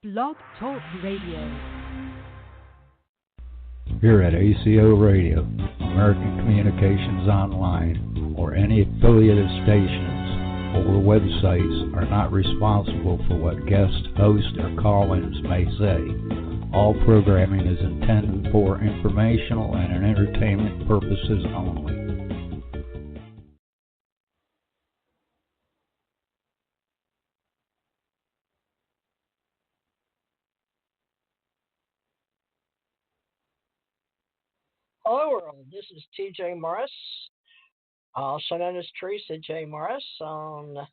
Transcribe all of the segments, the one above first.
Blog Talk Radio. Here at ACO Radio, American Communications Online, or any affiliated stations or websites are not responsible for what guest hosts or call-ins may say. All programming is intended for informational and entertainment purposes only. Hello world, this is TJ Morris, also known as Theresa J. Morris on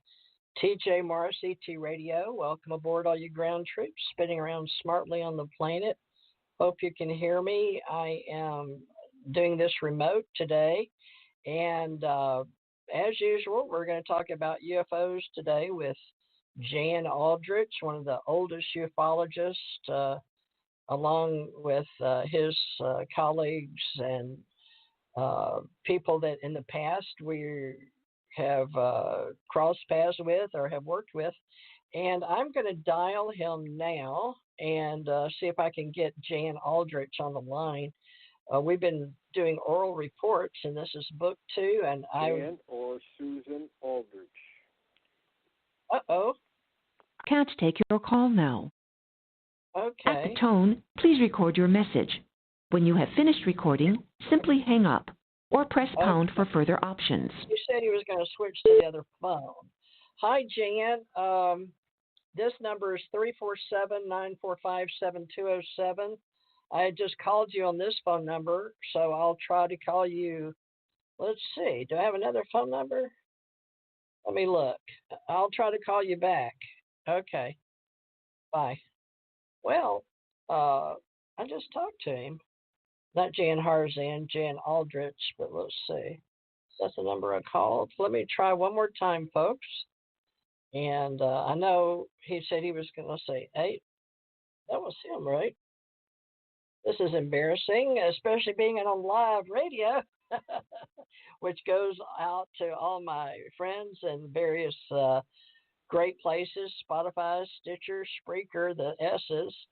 TJ Morris ET Radio. Welcome aboard all you ground troops spinning around smartly on the planet. Hope you can hear me. I am doing this remote today, and as usual, we're going to talk about UFOs today with Jan Aldrich, one of the oldest ufologists, along with his colleagues and people that in the past we have crossed paths with or have worked with. And I'm going to dial him now and see if I can get Jan Aldrich on the line. We've been doing oral reports, and this is book 2. And Jan or Susan Aldrich. Uh-oh. Can't take your call now. Okay. At the tone, please record your message. When you have finished recording, simply hang up or press pound for further options. You said he was going to switch to the other phone. Hi, Jan. This number is 347-945-7207. I had just called you on this phone number, so I'll try to call you. Let's see. Do I have another phone number? Let me look. I'll try to call you back. Okay. Bye. Well, I just talked to him. Not Jan Harzan, Jan Aldrich, but let's see. That's the number I called. Let me try one more time, folks. And I know he said he was going to say 8. That was him, right? This is embarrassing, especially being on live radio, which goes out to all my friends and various great places, Spotify, Stitcher, Spreaker, the S's,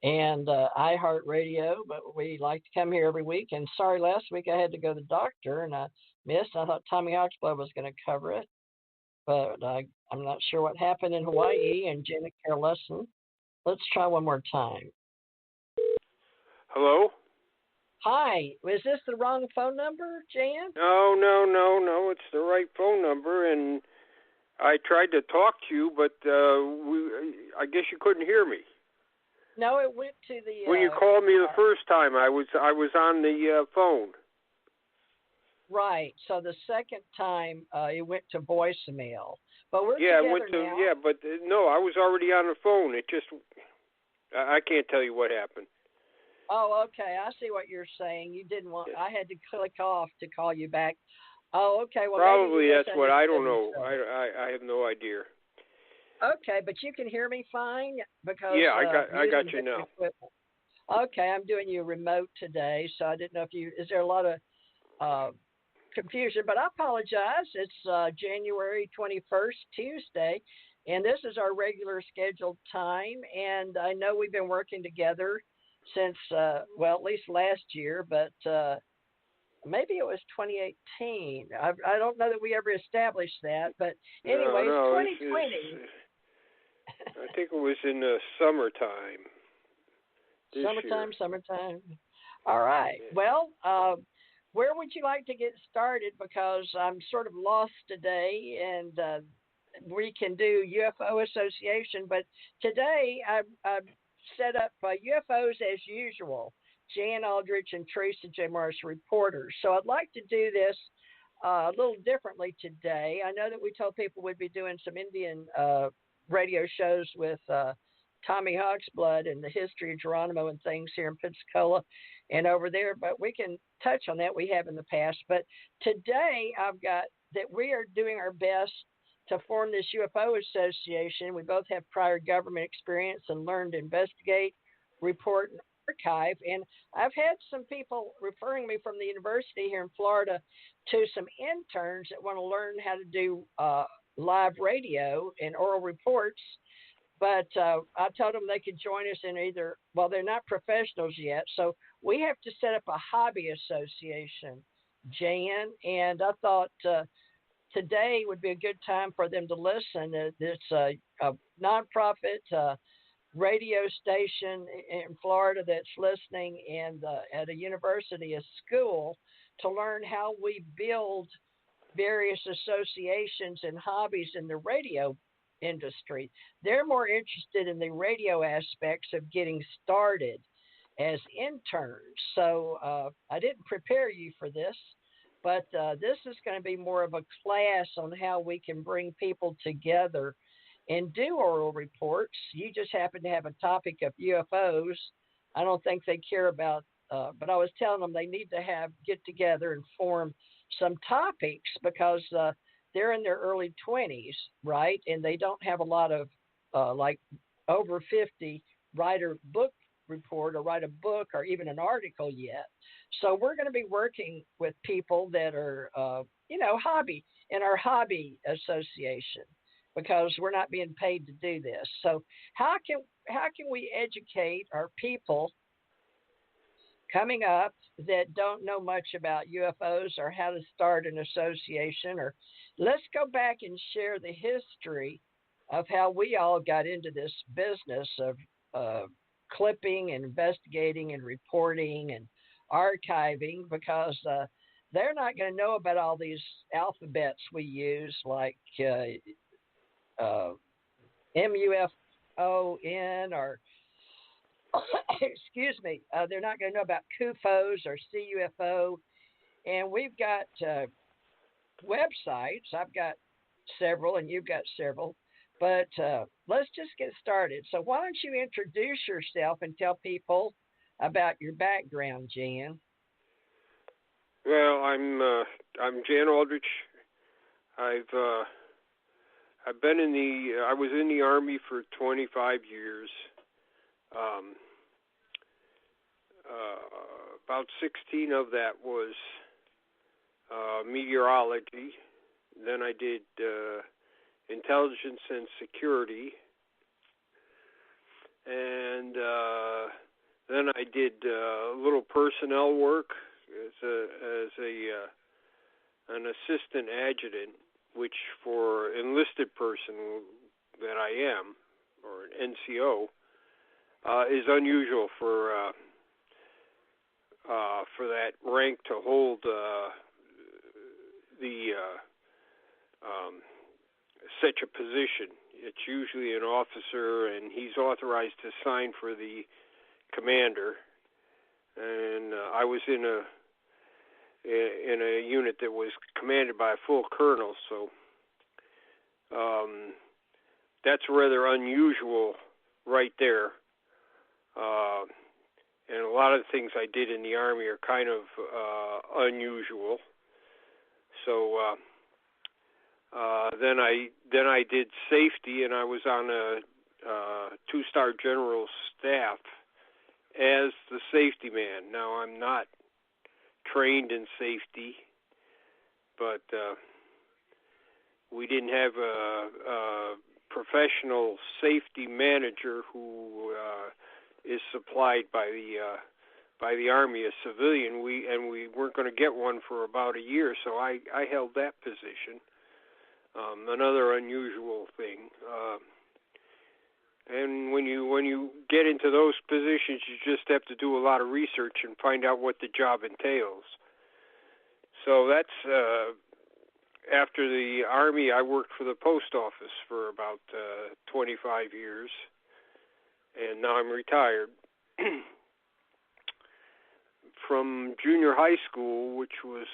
and iHeartRadio, but we like to come here every week. And sorry, last week I had to go to the doctor, and I missed. I thought Tommy Oxblood was going to cover it, but I'm not sure what happened in Hawaii, and Jenna care lesson. Let's try one more time. Hello? Hi, is this the wrong phone number, Jan? No, it's the right phone number, and I tried to talk to you, but I guess you couldn't hear me. No, it went to the... when you called me the first time, I was on the phone. Right. So the second time, it went to voicemail. But we're together now. Yeah, but no, I was already on the phone. It just... I can't tell you what happened. Oh, okay. I see what you're saying. You didn't want... I had to click off to call you back. Oh, okay. Well, probably that's what... I don't know. I have no idea. Okay, but you can hear me fine? Because yeah, I got you now. Equipment. Okay, I'm doing you remote today, so I didn't know if you... Is there a lot of confusion? But I apologize. It's January 21st, Tuesday, and this is our regular scheduled time. And I know we've been working together since, at least last year, but maybe it was 2018. I don't know that we ever established that, but anyway, no, 2020. I think it was in the summertime. Summertime. All right. Well, where would you like to get started? Because I'm sort of lost today, and we can do UFO Association, but today I've set up UFOs as usual, Jan Aldrich and Theresa J. Morris Reporters. So I'd like to do this a little differently today. I know that we told people we'd be doing some Indian radio shows with Tommy Oxblood and the history of Geronimo and things here in Pensacola and over there, but we can touch on that. We have in the past. But today I've got that we are doing our best to form this UFO association. We both have prior government experience and learned to investigate, report, and archive. And I've had some people referring me from the university here in Florida to some interns that want to learn how to do live radio and oral reports. But I told them they could join us in either, well, they're not professionals yet, so we have to set up a hobby association, Jan. And I thought today would be a good time for them to listen. It's a nonprofit radio station in Florida that's listening, and at a university, a school, to learn how we build various associations and hobbies in the radio industry. They're more interested in the radio aspects of getting started as interns. So I didn't prepare you for this, but this is going to be more of a class on how we can bring people together and do oral reports. You just happen to have a topic of UFOs. I don't think they care about, but I was telling them they need to get together and form some topics because they're in their early 20s, right? And they don't have a lot of like over 50 write a book report or write a book or even an article yet. So we're going to be working with people that are, hobby in our hobby association, because we're not being paid to do this. So how can we educate our people coming up that don't know much about UFOs or how to start an association? Or let's go back and share the history of how we all got into this business of clipping and investigating and reporting and archiving, because they're not going to know about all these alphabets we use, like MUFON or excuse me, they're not going to know about CUFOs or CUFO. And we've got websites. I've got several and you've got several, but let's just get started. So why don't you introduce yourself and tell people about your background, Jan? Well, I'm Jan Aldrich. I've been I was in the Army for 25 years. About 16 of that was meteorology. Then I did intelligence and security, and then I did a little personnel work as an assistant adjutant, which for enlisted person that I am, or an NCO, is unusual for that rank to hold such a position. It's usually an officer, and he's authorized to sign for the commander. And I was in a unit that was commanded by a full colonel, so that's rather unusual right there. And a lot of the things I did in the Army are kind of unusual. So then I did safety, and I was on a 2-star general's staff as the safety man. Now, I'm not trained in safety, but we didn't have a professional safety manager who is supplied by the Army, a civilian. We weren't going to get one for about a year, so I held that position. Another unusual thing. And when you get into those positions, you just have to do a lot of research and find out what the job entails. So that's after the Army, I worked for the post office for about 25 years, and now I'm retired. From junior high school, which was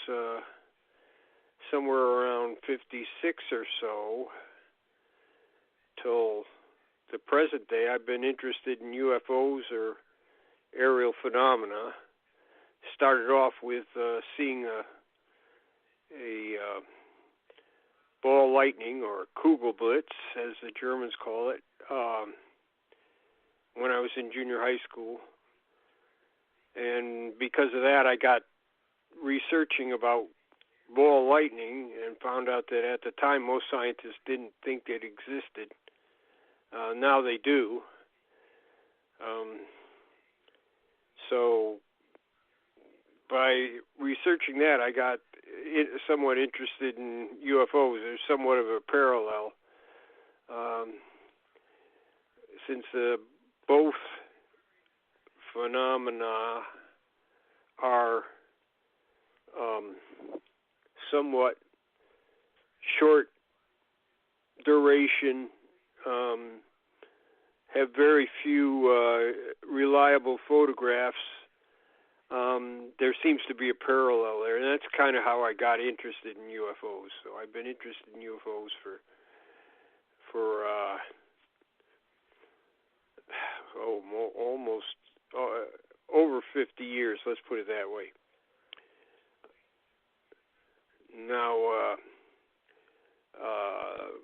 somewhere around 56 or so, till the present day, I've been interested in UFOs or aerial phenomena. Started off with seeing a ball lightning, or Kugelblitz, as the Germans call it, when I was in junior high school. And because of that, I got researching about ball lightning and found out that at the time most scientists didn't think it existed. Now they do. So by researching that, I got somewhat interested in UFOs. There's somewhat of a parallel, since both phenomena are somewhat short duration, have very few reliable photographs. There seems to be a parallel there, and that's kind of how I got interested in UFOs. So I've been interested in UFOs for almost over 50 years. Let's put it that way. Now,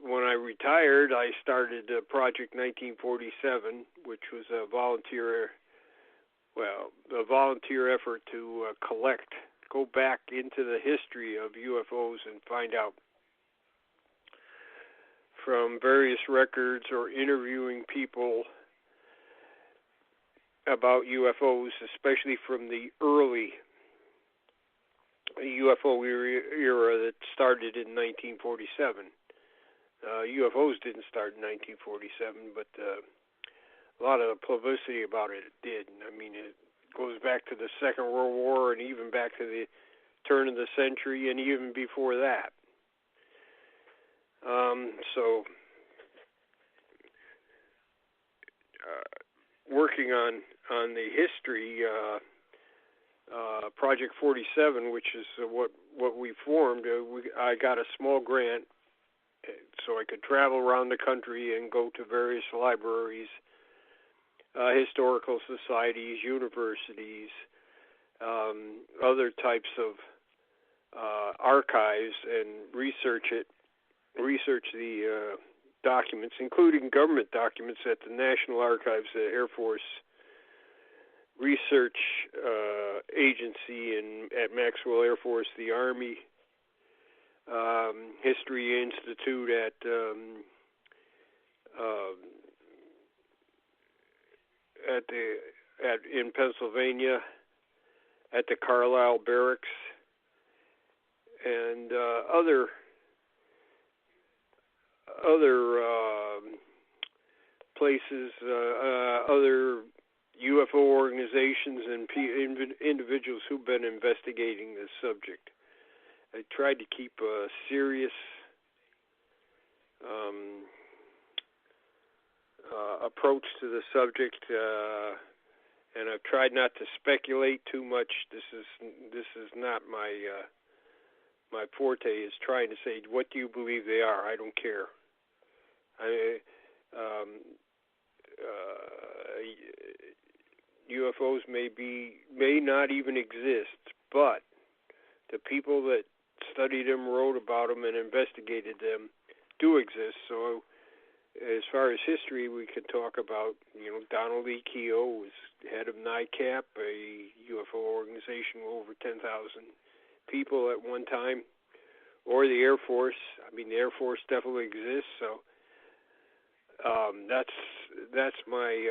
when I retired, I started Project 1947, which was a volunteer effort to go back into the history of UFOs and find out from various records or interviewing people about UFOs, especially from the early UFO era that started in 1947. UFOs didn't start in 1947, but a lot of the publicity about it did. I mean, it goes back to the Second World War and even back to the turn of the century and even before that. So working on the history, Project 47, which is what we formed, I got a small grant so I could travel around the country and go to various libraries, historical societies, universities, other types of archives, and research the documents, including government documents at the National Archives, the Air Force Research Agency at Maxwell Air Force, the Army History Institute in Pennsylvania, at the Carlisle Barracks, and other places, other UFO organizations and individuals who've been investigating this subject. I tried to keep a serious approach to the subject, and I've tried not to speculate too much. This is not my forte. Is trying to say, what do you believe they are? I don't care. UFOs may not even exist, but the people that studied them, wrote about them, and investigated them do exist. So as far as history, we could talk about, Donald E. Keogh was head of NICAP, a UFO organization with over 10,000 people at one time, or the Air Force. I mean, the Air Force definitely exists. So that's my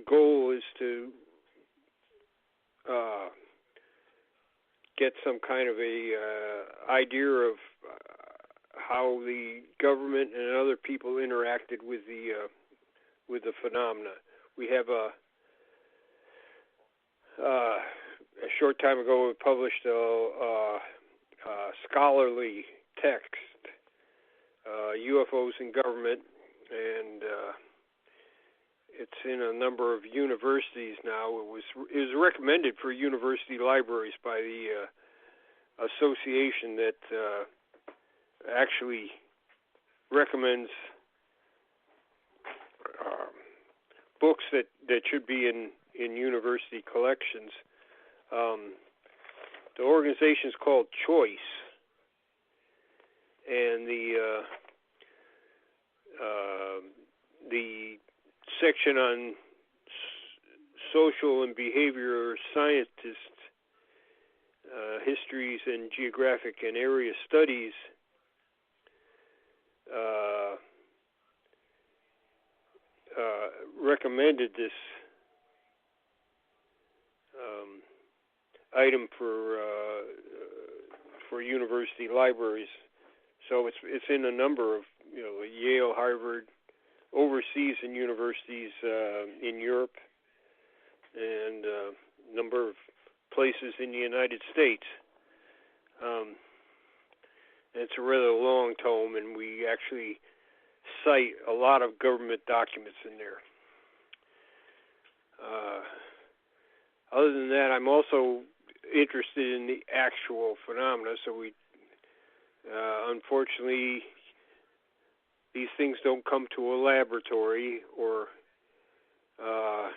goal is to get some kind of a idea of how the government and other people interacted with the phenomena. We have a short time ago we published a scholarly text, UFOs in Government, and it's in a number of universities now. It was recommended for university libraries by the association that actually recommends books that should be in university collections. The organization is called Choice, and the section on social and behavior scientists, histories and geographic and area studies recommended this item for university libraries. So it's in a number of Yale, Harvard, overseas in universities in Europe, and a number of places in the United States. It's a rather long tome, and we actually cite a lot of government documents in there. Other than that, I'm also interested in the actual phenomena, so we unfortunately, these things don't come to a laboratory or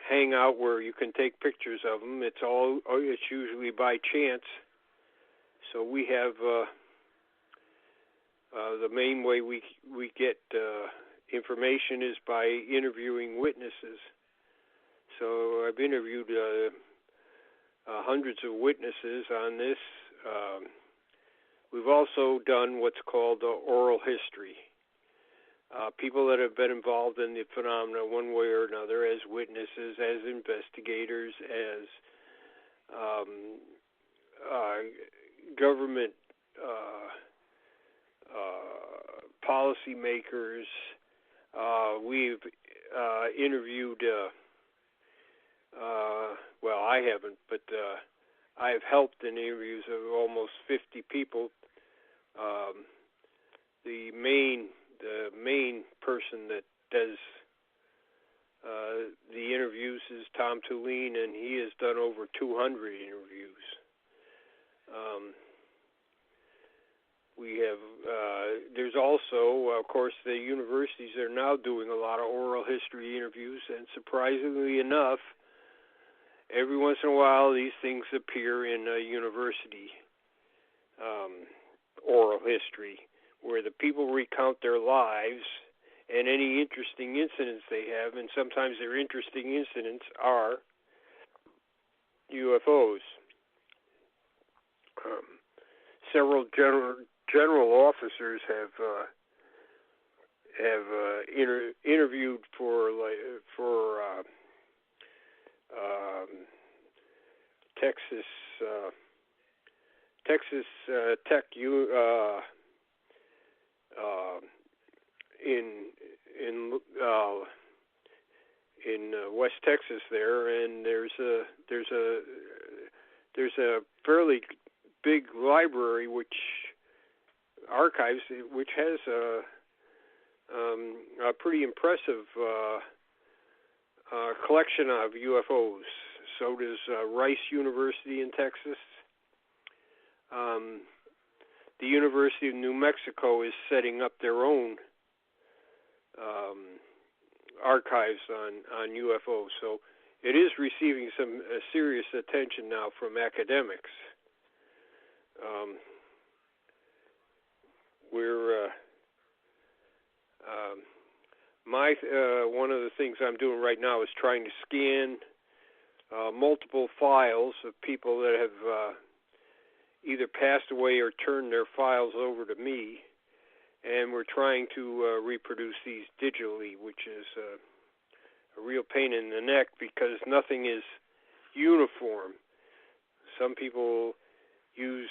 hang out where you can take pictures of them. It's usually by chance. So we have the main way we get information is by interviewing witnesses. So I've interviewed hundreds of witnesses on this. We've also done what's called oral history. People that have been involved in the phenomena one way or another as witnesses, as investigators, as government policymakers. We've interviewed, well, I haven't, but I have helped in interviews of almost 50 people. The main person that does the interviews is Tom Tulene, and he has done over 200 interviews. We have, there's also, of course, the universities are now doing a lot of oral history interviews, and surprisingly enough, every once in a while these things appear in a university oral history, where the people recount their lives and any interesting incidents they have, and sometimes their interesting incidents are UFOs. Several general officers have interviewed for Texas Tech in West Texas there, and there's a fairly big library archives which has a pretty impressive collection of UFOs. So does Rice University in Texas. The University of New Mexico is setting up their own archives on UFOs. So it is receiving some serious attention now from academics. One of the things I'm doing right now is trying to scan multiple files of people that have either passed away or turned their files over to me, and we're trying to reproduce these digitally, which is a real pain in the neck because nothing is uniform. Some people use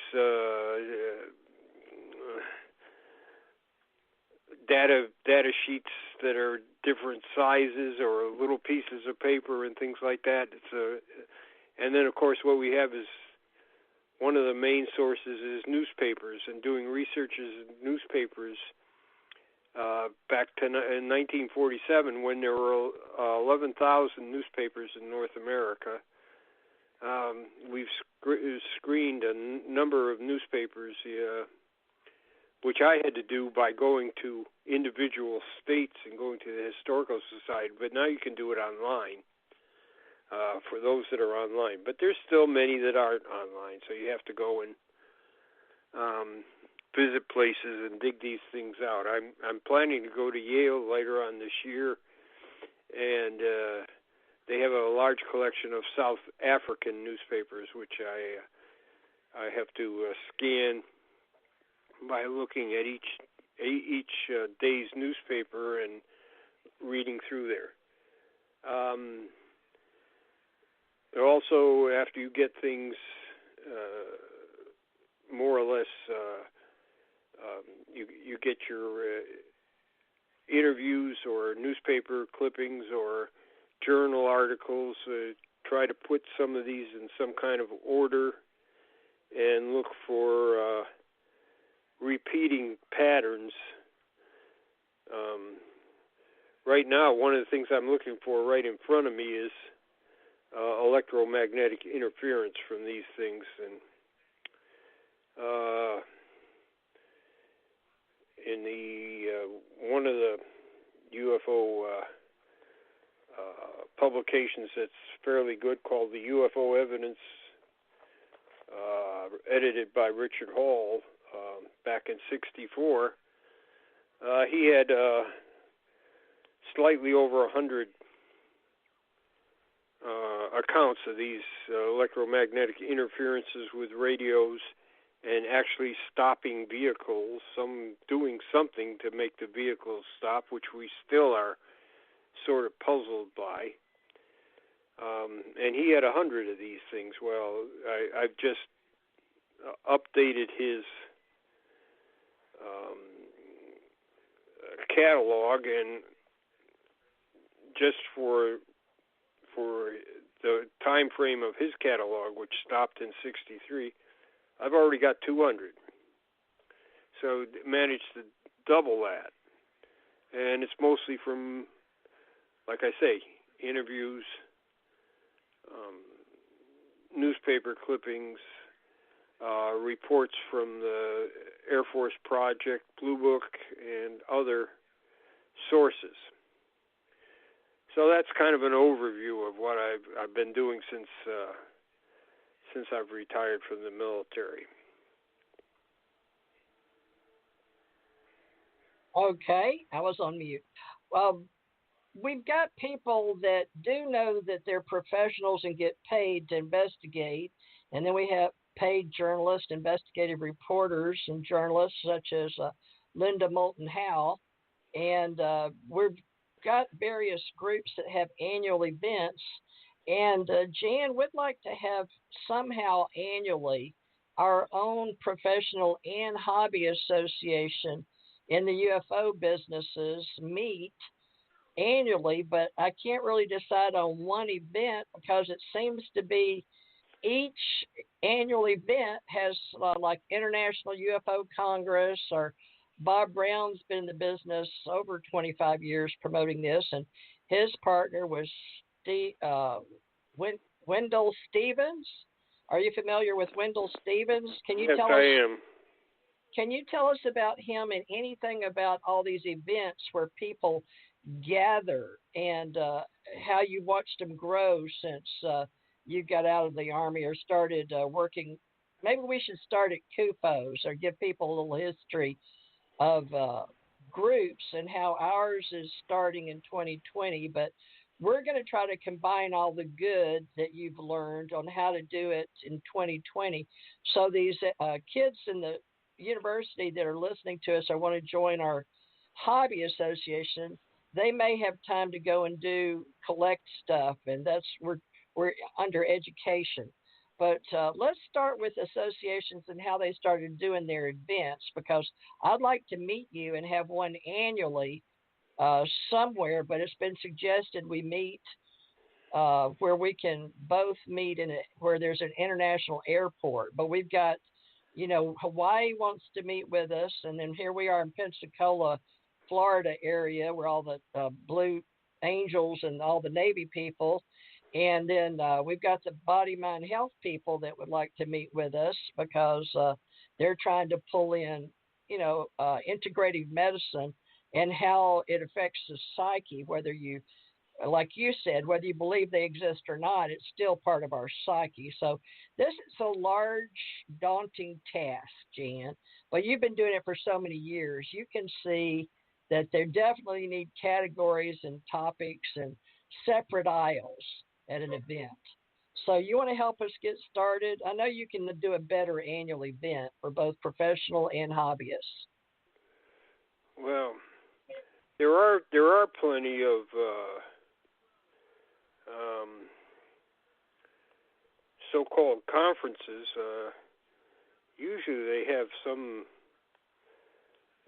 data sheets that are different sizes or little pieces of paper and things like that. And then, of course, what we have is one of the main sources is newspapers, and doing researches in newspapers back to in 1947 when there were 11,000 newspapers in North America. We've screened a number of newspapers, which I had to do by going to individual states and going to the Historical Society, but now you can do it online for those that are online. But there's still many that aren't online, so you have to go and visit places and dig these things out. I'm planning to go to Yale later on this year, and they have a large collection of South African newspapers, which I have to scan by looking at each each day's newspaper and reading through there. Also, after you get things more or less, you get your interviews or newspaper clippings or journal articles. Try to put some of these in some kind of order and look for repeating patterns. Right now, one of the things I'm looking for right in front of me is electromagnetic interference from these things, and in the one of the UFO publications that's fairly good, called the UFO Evidence, edited by Richard Hall back in '64. He had slightly over 100 accounts of these electromagnetic interferences with radios and actually stopping vehicles, some doing something to make the vehicles stop, which we still are sort of puzzled by. And he had 100 of these things. Well, I've just updated his catalog, and just for the time frame of his catalog, which stopped in '63, I've already got 200. So managed to double that. And it's mostly from, like I say, interviews, newspaper clippings, reports from the Air Force Project, Blue Book, and other sources. So that's kind of an overview of what I've been doing since I've retired from the military. Okay, I was on mute. Well, we've got people that do know that they're professionals and get paid to investigate, and then we have paid journalists, investigative reporters, and journalists such as Linda Moulton Howe, and we've got various groups that have annual events, and Jan would like to have somehow annually our own professional and hobby association in the UFO businesses meet annually, but I can't really decide on one event because it seems to be each annual event has like International UFO Congress, or Bob Brown's been in the business over 25 years promoting this, and his partner was Wendell Stevens. Are you familiar with Wendell Stevens? Can you tell us? Yes, I am. Can you tell us about him and anything about all these events where people gather, and how you watched them grow since you got out of the Army or started working? Maybe we should start at CUFOs or give people a little history of groups and how ours is starting in 2020. But we're going to try to combine all the good that you've learned on how to do it in 2020. So these kids in the university that are listening to us or want to join our hobby association, they may have time to go and collect stuff, and that's we're under education. But let's start with associations and how they started doing their events, because I'd like to meet you and have one annually somewhere, but it's been suggested we meet where we can both meet where there's an international airport. But we've got, Hawaii wants to meet with us, and then here we are in Pensacola, Florida area, where all the Blue Angels and all the Navy people. And then we've got the body, mind, health people that would like to meet with us because they're trying to pull in, integrative medicine and how it affects the psyche, whether you, like you said, whether you believe they exist or not, it's still part of our psyche. So this is a large, daunting task, Jan, but you've been doing it for so many years. You can see that there definitely need categories and topics and separate aisles at an event. So you want to help us get started? I know you can do a better annual event for both professional and hobbyists. Well, there are plenty of so-called conferences. Usually they have some.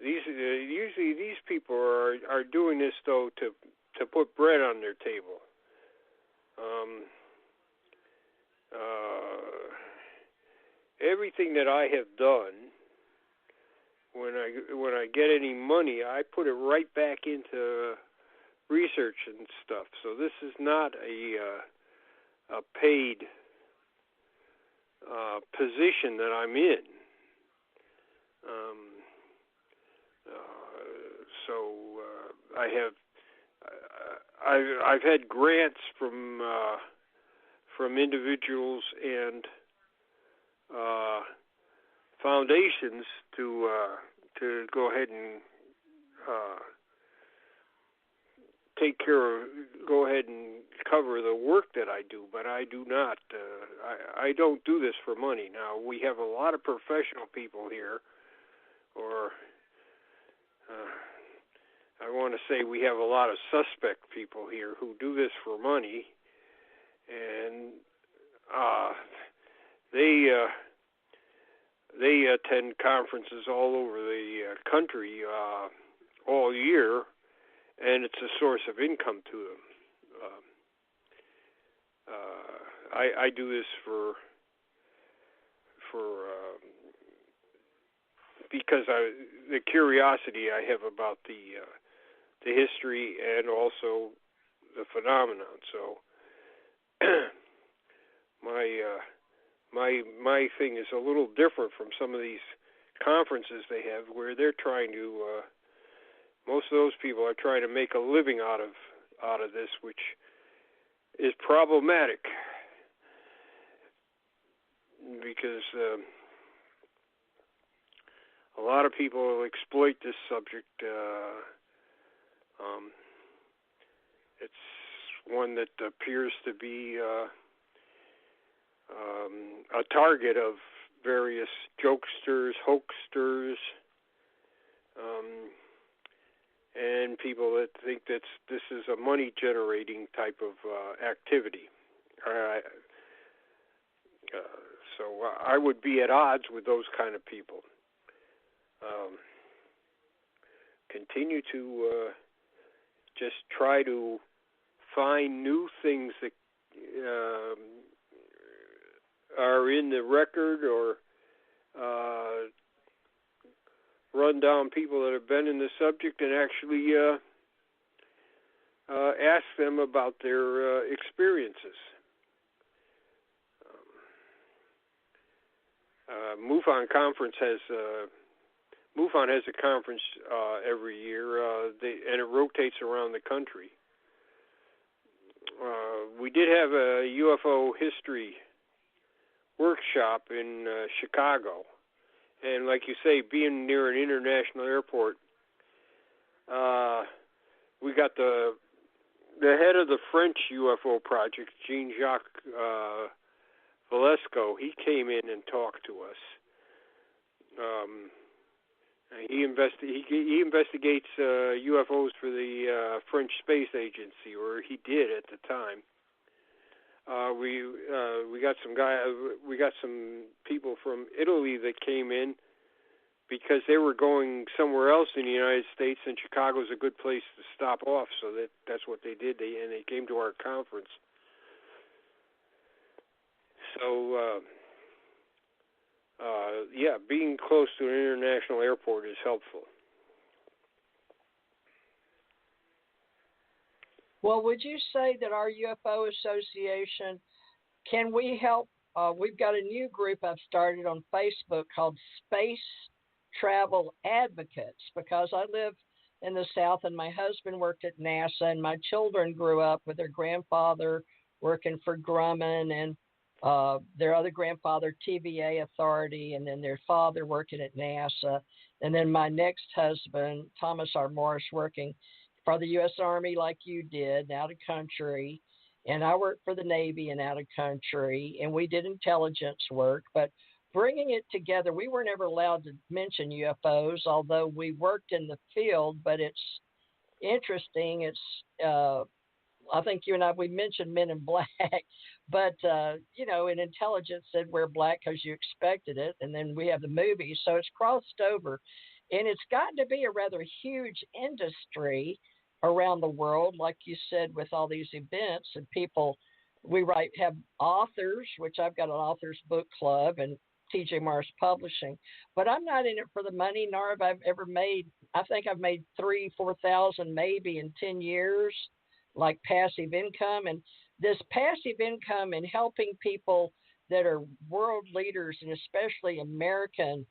Usually these people are doing this though to put bread on their table. Everything that I have done, when I get any money, I put it right back into research and stuff. So this is not a paid position that I'm in. I've had grants from individuals and foundations to go ahead and go ahead and cover the work that I do, but I do not. I don't do this for money. Now, we have a lot of professional people here, or I want to say we have a lot of suspect people here who do this for money, and they attend conferences all over the country all year, and it's a source of income to them. I do this because the curiosity I have about the history and also the phenomenon. So my thing is a little different from some of these conferences they have, where they're trying to. Most of those people are trying to make a living out of this, which is problematic because a lot of people exploit this subject. It's one that appears to be a target of various jokesters, hoaxsters, and people that think that this is a money-generating type of activity. So I would be at odds with those kind of people. Continue to just try to find new things that are in the record, or run down people that have been in the subject and actually ask them about their experiences. MUFON has a conference every year, and it rotates around the country. We did have a UFO history workshop in Chicago, and like you say, being near an international airport, we got the head of the French UFO project, Jean-Jacques Valesco. He came in and talked to us. He investigates UFOs for the French Space Agency, or he did at the time. We got some people from Italy that came in because they were going somewhere else in the United States, and Chicago's a good place to stop off. So that's what they did. They came to our conference. So being close to an international airport is helpful. Well, would you say that our UFO Association, can we help? We've got a new group I've started on Facebook called Space Travel Advocates, because I live in the South and my husband worked at NASA, and my children grew up with their grandfather working for Grumman and their other grandfather, TVA Authority, and then their father working at NASA. And then my next husband, Thomas R. Morris, working for the U.S. Army like you did, out of country. And I worked for the Navy and out of country. And we did intelligence work. But bringing it together. We were never allowed to mention UFOs, although we worked in the field, but it's interesting. It's, I think you and we mentioned Men in Black, but, in intelligence said wear black because you expected it. And then we have the movie. So it's crossed over. And it's gotten to be a rather huge industry around the world, like you said, with all these events and people. We have authors, which I've got an authors book club and TJ Morris Publishing, but I'm not in it for the money, nor have I ever made. I think I've made 3,000-4,000 maybe in 10 years, like passive income. And this passive income and helping people that are world leaders, and especially American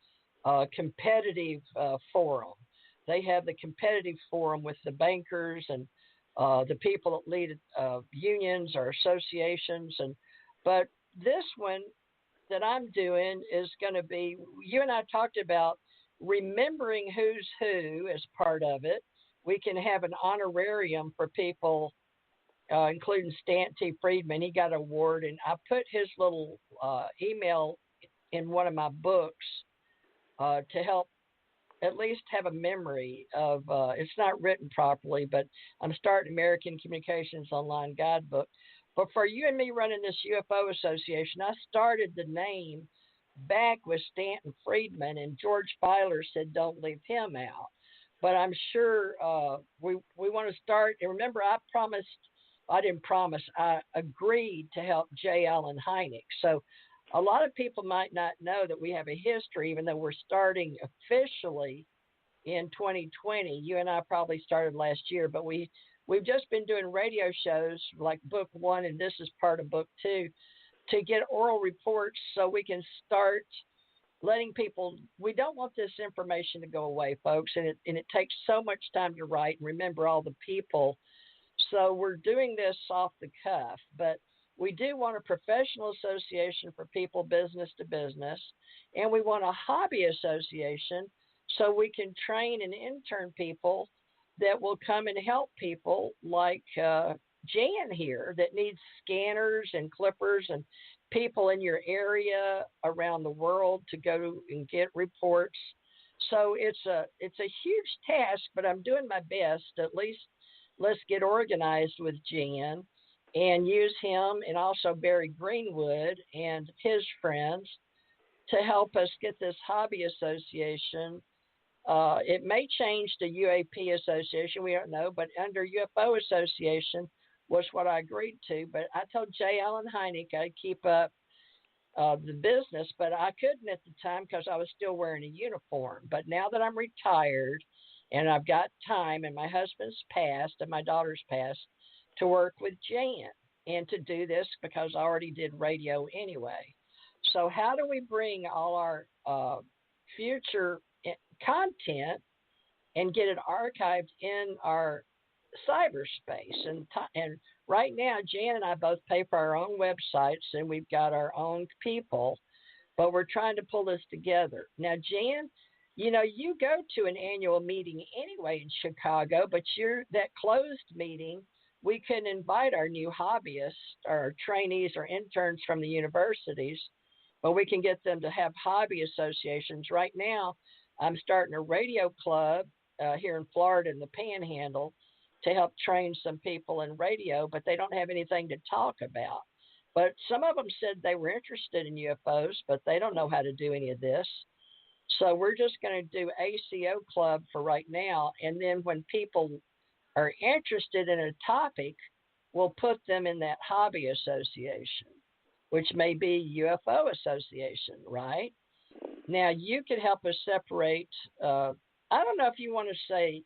competitive forum. They have the competitive forum with the bankers and the people that lead unions or associations. But this one that I'm doing is going to be, you and I talked about remembering who's who as part of it. We can have an honorarium for people, including Stan T. Friedman. He got an award, and I put his little email in one of my books to help at least have a memory of, it's not written properly, but I'm starting American Communications Online Guidebook. But for you and me running this UFO Association, I started the name back with Stanton Friedman, and George Filer said, don't leave him out. But I'm sure we want to start. And remember, I agreed to help J. Allen Hynek. So a lot of people might not know that we have a history, even though we're starting officially in 2020. You and I probably started last year, but we've just been doing radio shows like book 1, and this is part of book 2, to get oral reports so we can start letting people. We don't want this information to go away, folks, and it takes so much time to write and remember all the people. So we're doing this off the cuff, but we do want a professional association for people business to business, and we want a hobby association so we can train and intern people that will come and help people like Jan here that needs scanners and clippers and people in your area around the world to go and get reports. So it's a huge task, but I'm doing my best. At least let's get organized with Jan and use him and also Barry Greenwood and his friends to help us get this hobby association. It may change to UAP Association, we don't know, but under UFO Association was what I agreed to. But I told J. Allen Hynek I'd keep up the business, but I couldn't at the time because I was still wearing a uniform. But now that I'm retired and I've got time and my husband's passed and my daughter's passed, to work with Jan and to do this because I already did radio anyway. So how do we bring all our future content and get it archived in our cyberspace? And right now, Jan and I both pay for our own websites, and we've got our own people, but we're trying to pull this together. Now, Jan, you go to an annual meeting anyway in Chicago, but that closed meeting, we can invite our new hobbyists or trainees or interns from the universities, but we can get them to have hobby associations. Right now, I'm starting a radio club here in Florida in the Panhandle to help train some people in radio, but they don't have anything to talk about. But some of them said they were interested in UFOs, but they don't know how to do any of this. So we're just going to do ACO club for right now. And then when people are interested in a topic, we'll put them in that hobby association, which may be UFO association, right? Now, you could help us separate. I don't know if you want to say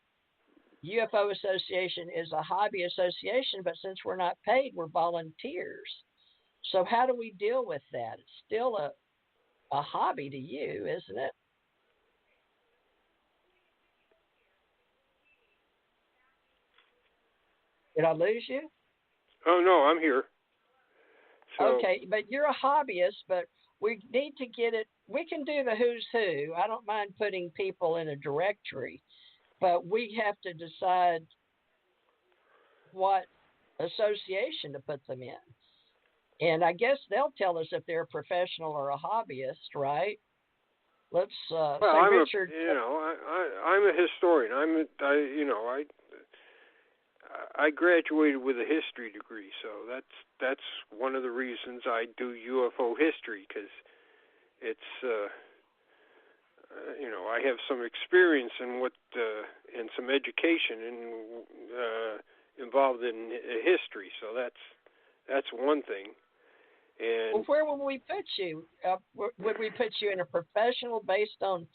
UFO association is a hobby association, but since we're not paid, we're volunteers. So how do we deal with that? It's still a hobby to you, isn't it? Did I lose you? Oh, no, I'm here. So, okay, but you're a hobbyist, but we need to get it. We can do the who's who. I don't mind putting people in a directory, but we have to decide what association to put them in. And I guess they'll tell us if they're a professional or a hobbyist, right? Let's well, say Richard. I'm a historian. I graduated with a history degree, so that's one of the reasons I do UFO history, because it's I have some experience in and some education involved in history, so that's one thing. And well, where would we put you? Would we put you in a professional based on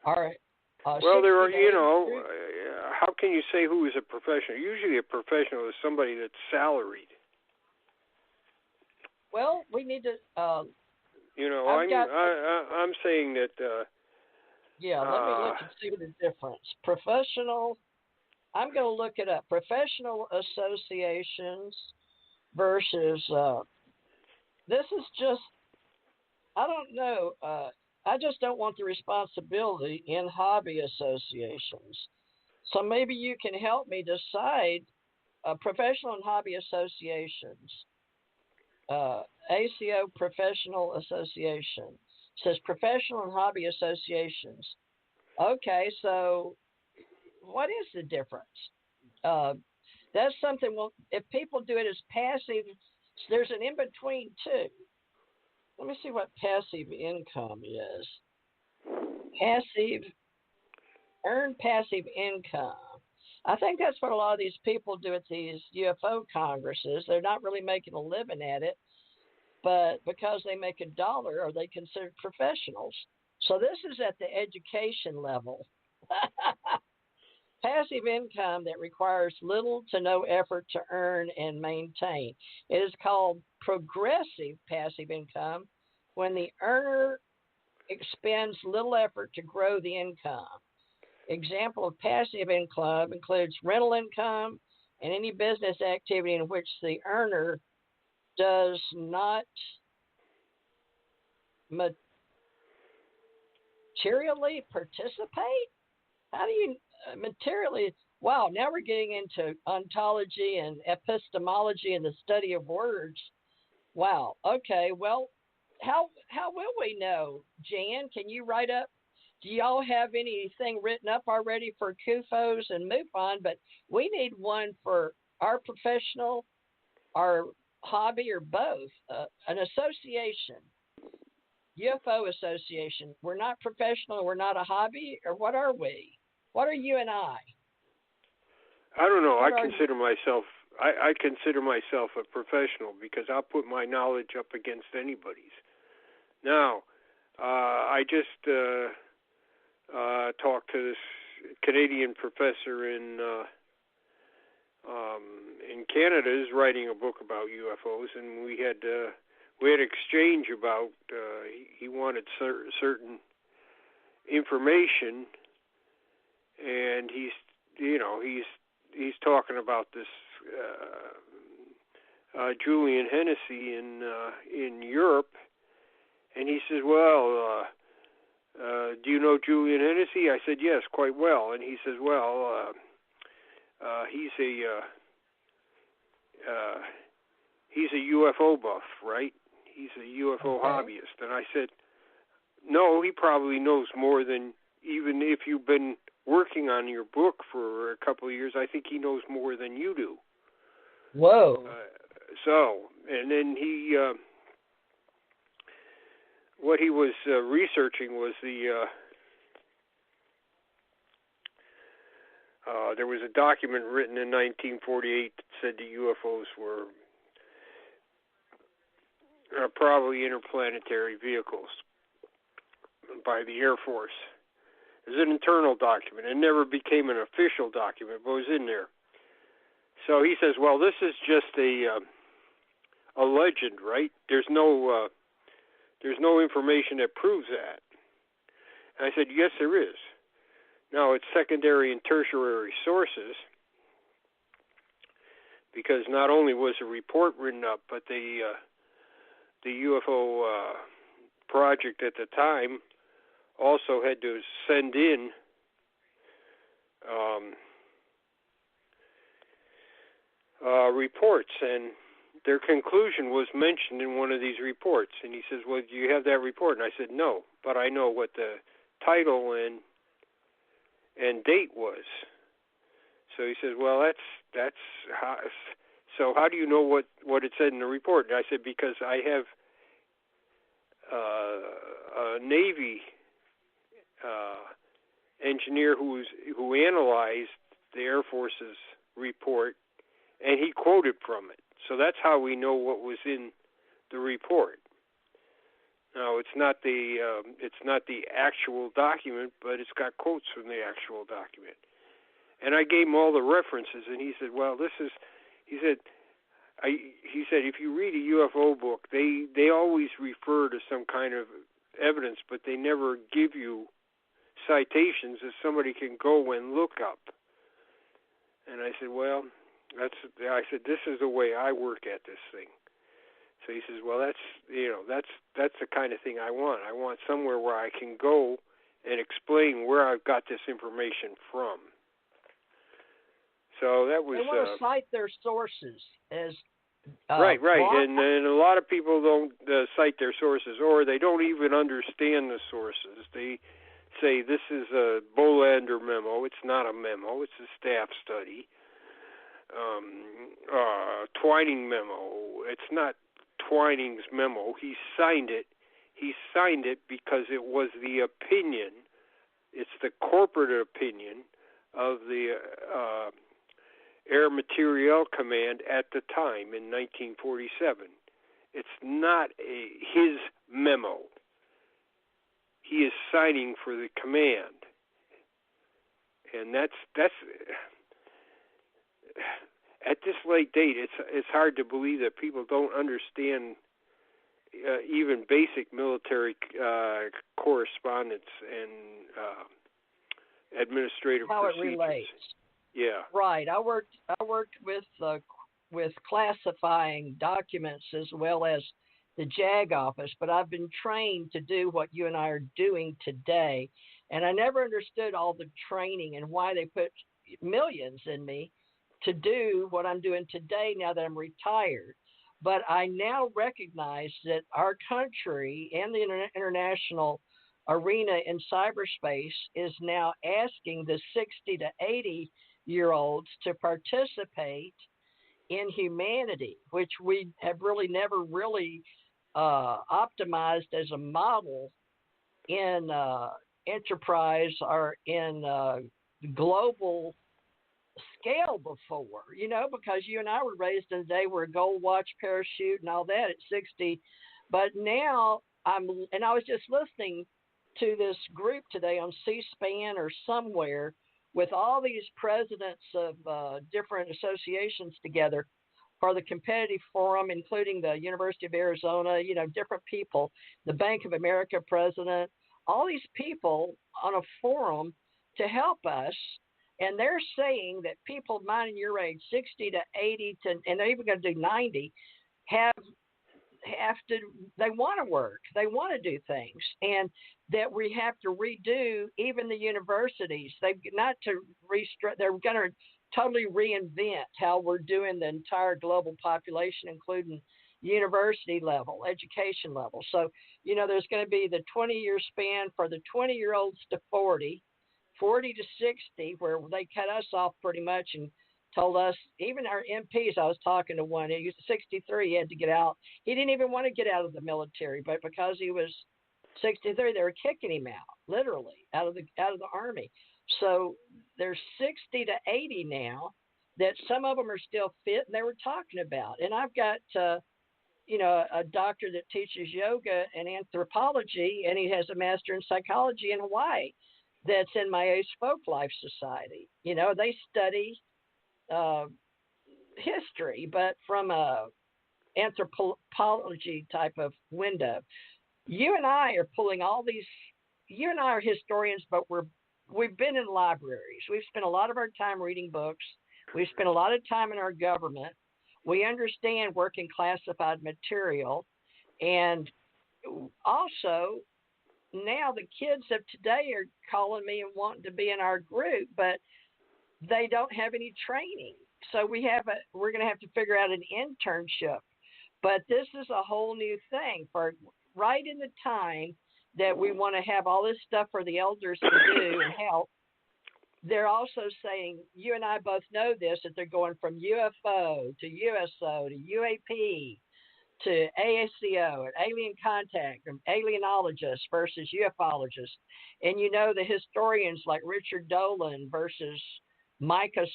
our? Well, there are, how can you say who is a professional? Usually a professional is somebody that's salaried. Well, we need to. I'm saying that. Yeah, let me look and see the difference. Professional. I'm going to look it up. Professional associations versus. This is just. I don't know. I just don't want the responsibility in hobby associations. So maybe you can help me decide professional and hobby associations. ACO Professional Association says professional and hobby associations. Okay, so what is the difference? That's something, well, if people do it as passive, there's an in-between too. Let me see what passive income is. Earn passive income. I think that's what a lot of these people do at these UFO congresses. They're not really making a living at it, but because they make $1, are they considered professionals? So this is at the education level. Passive income that requires little to no effort to earn and maintain. It is called progressive passive income when the earner expends little effort to grow the income. Example of passive income includes rental income and any business activity in which the earner does not materially participate. How do you materially? Wow, now we're getting into ontology and epistemology and the study of words. Wow. Okay. Well, how will we know, Jan? Can you write up? Do y'all have anything written up already for CUFOs and MUFON? But we need one for our professional, our hobby, or both. An association, UFO association. We're not professional. We're not a hobby. Or what are we? What are you and I? I don't know. I consider myself a professional because I'll put my knowledge up against anybody's. Now, I just talked to this Canadian professor in Canada is writing a book about UFOs, and we had exchange about he wanted certain information, and he's talking about this Julian Hennessy in Europe, and he says, well, do you know Julian Hennessy? I said, yes, quite well. And he says, well, he's a UFO buff, right? He's a UFO hobbyist. And I said, no, he probably knows more than, even if you've been working on your book for a couple of years, I think he knows more than you do. Whoa. And then he, what he was researching was there was a document written in 1948 that said the UFOs were probably interplanetary vehicles by the Air Force. It was an internal document. It never became an official document, but it was in there. So he says, well, this is just a legend, right? There's no information that proves that. And I said, yes, there is. Now, it's secondary and tertiary sources, because not only was a report written up, but the UFO project at the time also had to send in reports, and their conclusion was mentioned in one of these reports. And he says, well, do you have that report? And I said, no, but I know what the title and date was. So he says, well, that's how. So how do you know what it said in the report? And I said, because I have a Navy engineer who analyzed the Air Force's report, and he quoted from it. So that's how we know what was in the report. Now it's not the actual document, but it's got quotes from the actual document. And I gave him all the references, and he said, "Well, he said, if you read a UFO book, they always refer to some kind of evidence, but they never give you citations that somebody can go and look up." And I said, "Well, this is the way I work at this thing." So he says, "Well, that's the kind of thing I want. I want somewhere where I can go and explain where I've got this information from." So that was. They want to cite their sources as. Right, and a lot of people don't cite their sources, or they don't even understand the sources. They say this is a Bolander memo. It's not a memo. It's a staff study. Twining memo. It's not Twining's memo. He signed it. He signed it because it was the opinion. It's the corporate opinion of the Air Materiel Command at the time in 1947. It's not his memo. He is signing for the command, and that's at this late date. It's hard to believe that people don't understand even basic military correspondence and administrative how procedures. It relates. Yeah. Right. I worked with classifying documents as well as the JAG office, but I've been trained to do what you and I are doing today, and I never understood all the training and why they put millions in me to do what I'm doing today now that I'm retired. But I now recognize that our country and the international arena in cyberspace is now asking the 60 to 80-year-olds to participate in humanity, which we have really never really optimized as a model in enterprise or in global scale before, because you and I were raised in a day where a gold watch, parachute, and all that at 60. But now I was just listening to this group today on C-SPAN or somewhere with all these presidents of different associations together for the competitive forum, including the University of Arizona, different people, the Bank of America president, all these people on a forum to help us. And they're saying that people mine your age, 60 to 80 and they're even going to do 90, they want to work, they want to do things, and that we have to redo even the universities. They're going to totally reinvent how we're doing the entire global population, including university level, education level. So, there's going to be the 20-year span for the 20-year-olds to 40 to 60, where they cut us off pretty much and told us, even our MPs, I was talking to one, he was 63, he had to get out. He didn't even want to get out of the military, but because he was 63, they were kicking him out, literally, out of the Army. So there's 60 to 80 now that some of them are still fit, and they were talking about. And I've got, a doctor that teaches yoga and anthropology, and he has a master in psychology in Hawaii that's in my Ace Folklife Society. They study history, but from a anthropology type of window. You and I are pulling all these. You and I are historians, but we've been in libraries. We've spent a lot of our time reading books. We've spent a lot of time in our government. We understand working classified material, and also now the kids of today are calling me and wanting to be in our group, but they don't have any training. So we're going to have to figure out an internship But this is a whole new thing for right in the time that we want to have all this stuff for the elders to do and help. They're also saying, you and I both know this, that they're going from UFO to USO to UAP to ASCO, and alien contact, and alienologists versus ufologists. And you know the historians like Richard Dolan versus Michael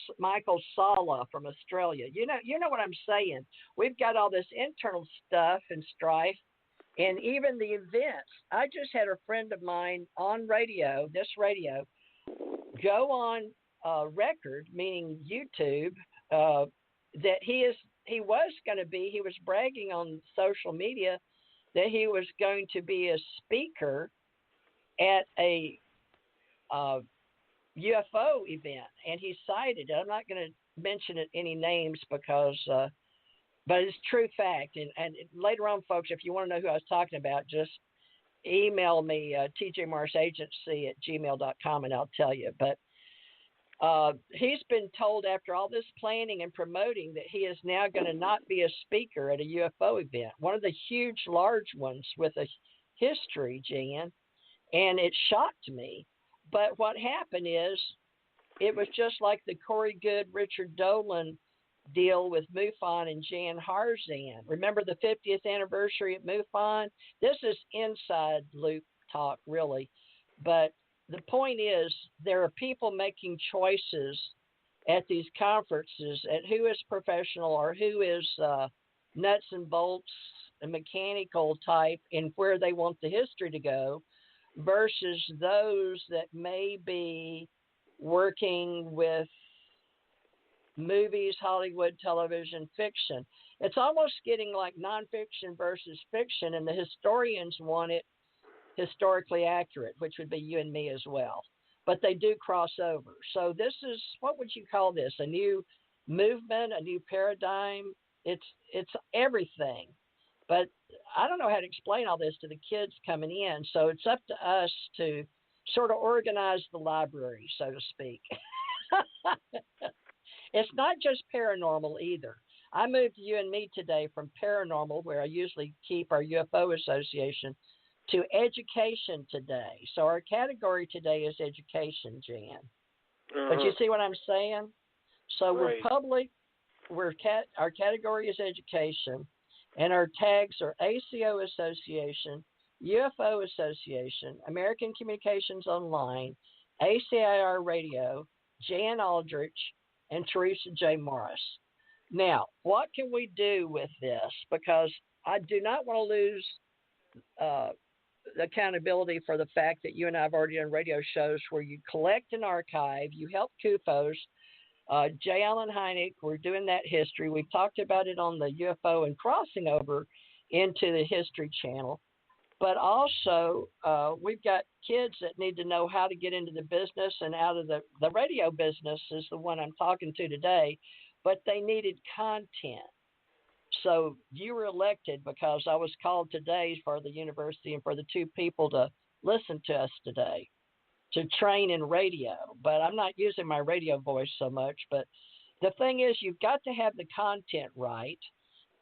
Sala from Australia. You know what I'm saying. We've got all this internal stuff and strife, and even the events. I just had a friend of mine on radio, go on record, meaning YouTube, that he was bragging on social media that he was going to be a speaker at a UFO event, and he cited it. I'm not going to mention any names because, but it's true fact. And later on, folks, if you want to know who I was talking about, just email me, tjmarsagency@gmail.com, and I'll tell you. But he's been told after all this planning and promoting that he is now going to not be a speaker at a UFO event, one of the huge, large ones with a history, Jan, and it shocked me. But what happened is it was just like the Corey Goode, Richard Dolan deal with MUFON and Jan Harzan. Remember the 50th anniversary at MUFON? This is inside loop talk, really. But the point is, there are people making choices at these conferences at who is professional or who is nuts and bolts and mechanical type and where they want the history to go versus those that may be working with movies, Hollywood, television, fiction. It's almost getting like nonfiction versus fiction, and the historians want it historically accurate, which would be you and me as well. But they do cross over. So this is, what would you call this? A new movement, a new paradigm? It's everything. But I don't know how to explain all this to the kids coming in. So it's up to us to sort of organize the library, so to speak. It's not just paranormal either. I moved you and me today from paranormal, where I usually keep our UFO association, to education today. So our category today is education, Jan. But you see what I'm saying? So right. We're public. Our category is education, and our tags are ACO Association, UFO Association, American Communications Online, ACIR Radio, Jan Aldrich, and Theresa J. Morris. Now, what can we do with this? Because I do not want to lose accountability for the fact that you and I have already done radio shows where you collect and archive, you help CUFOs. J. Allen Hynek, we're doing that history. We've talked about it on the UFO and crossing over into the History Channel. But also, we've got kids that need to know how to get into the business and out of the radio business is the one I'm talking to today, but they needed content. So you were elected because I was called today for the university and for the two people to listen to us today, to train in radio. But I'm not using my radio voice so much. But the thing is, you've got to have the content right.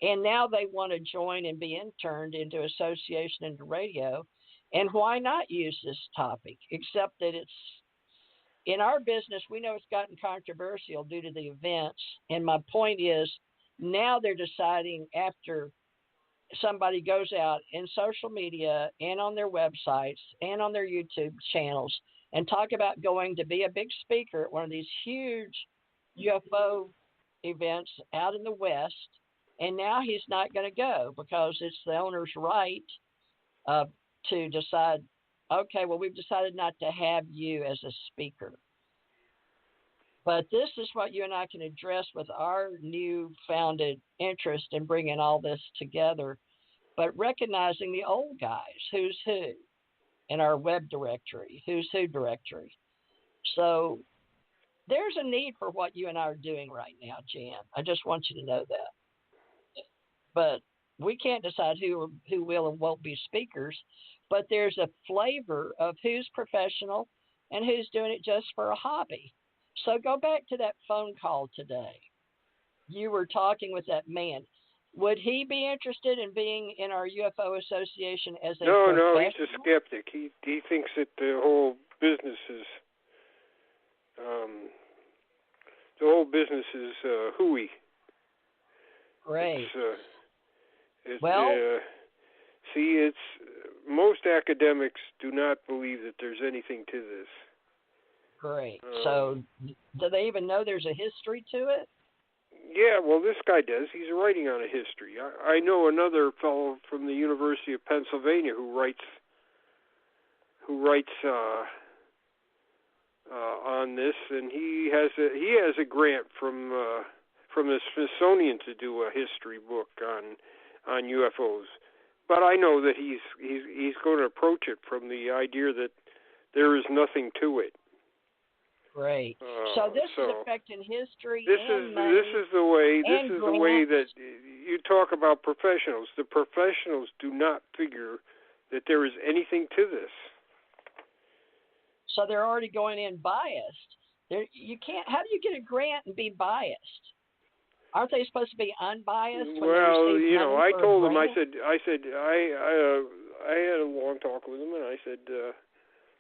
And now they want to join and be interned into association into radio. And why not use this topic? Except that it's, in our business, we know it's gotten controversial due to the events. And my point is, now they're deciding after somebody goes out in social media and on their websites and on their YouTube channels and talk about going to be a big speaker at one of these huge UFO events out in the West. And now he's not going to go because it's the owner's right to decide, okay, well, we've decided not to have you as a speaker. But this is what you and I can address with our new founded interest in bringing all this together, but recognizing the old guys, who's who, in our web directory, who's who directory. So there's a need for what you and I are doing right now, Jan. I just want you to know that. But we can't decide who will and won't be speakers, but there's a flavor of who's professional and who's doing it just for a hobby. So go back to that phone call today. You were talking with that man. Would he be interested in being in our UFO association as a No, professional? he's a skeptic. He thinks that the whole business is hooey. Great. It's most academics do not believe that there's anything to this. Great. So, do they even know there's a history to it? Yeah, well, this guy does. He's writing on a history. I know another fellow from the University of Pennsylvania who writes on this, and he has a grant from the Smithsonian to do a history book on UFOs. But I know that he's going to approach it from the idea that there is nothing to it. Great. So this is affecting history This and money. This is the way that you talk about professionals. The professionals do not figure that there is anything to this. So they're already going in biased. You can't. How do you get a grant and be biased? Aren't they supposed to be unbiased? Well, I told him. I said, I had a long talk with him, and I said,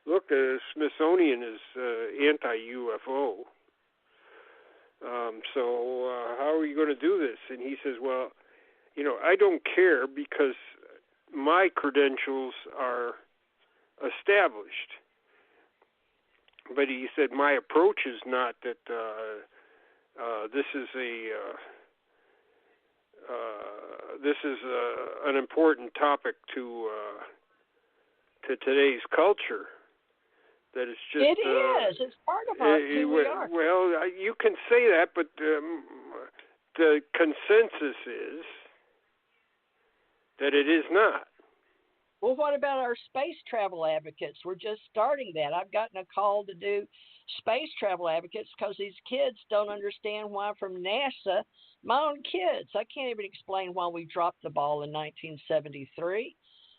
look, the Smithsonian is anti-UFO. So how are you going to do this? And he says, well, I don't care because my credentials are established. But he said my approach is not that this is an important topic to today's culture. That it's just it is. It's part of our who we are. Well, you can say that, but the consensus is that it is not. Well, what about our space travel advocates? We're just starting that. I've gotten a call to do space travel advocates because these kids don't understand why from NASA, my own kids, I can't even explain why we dropped the ball in 1973.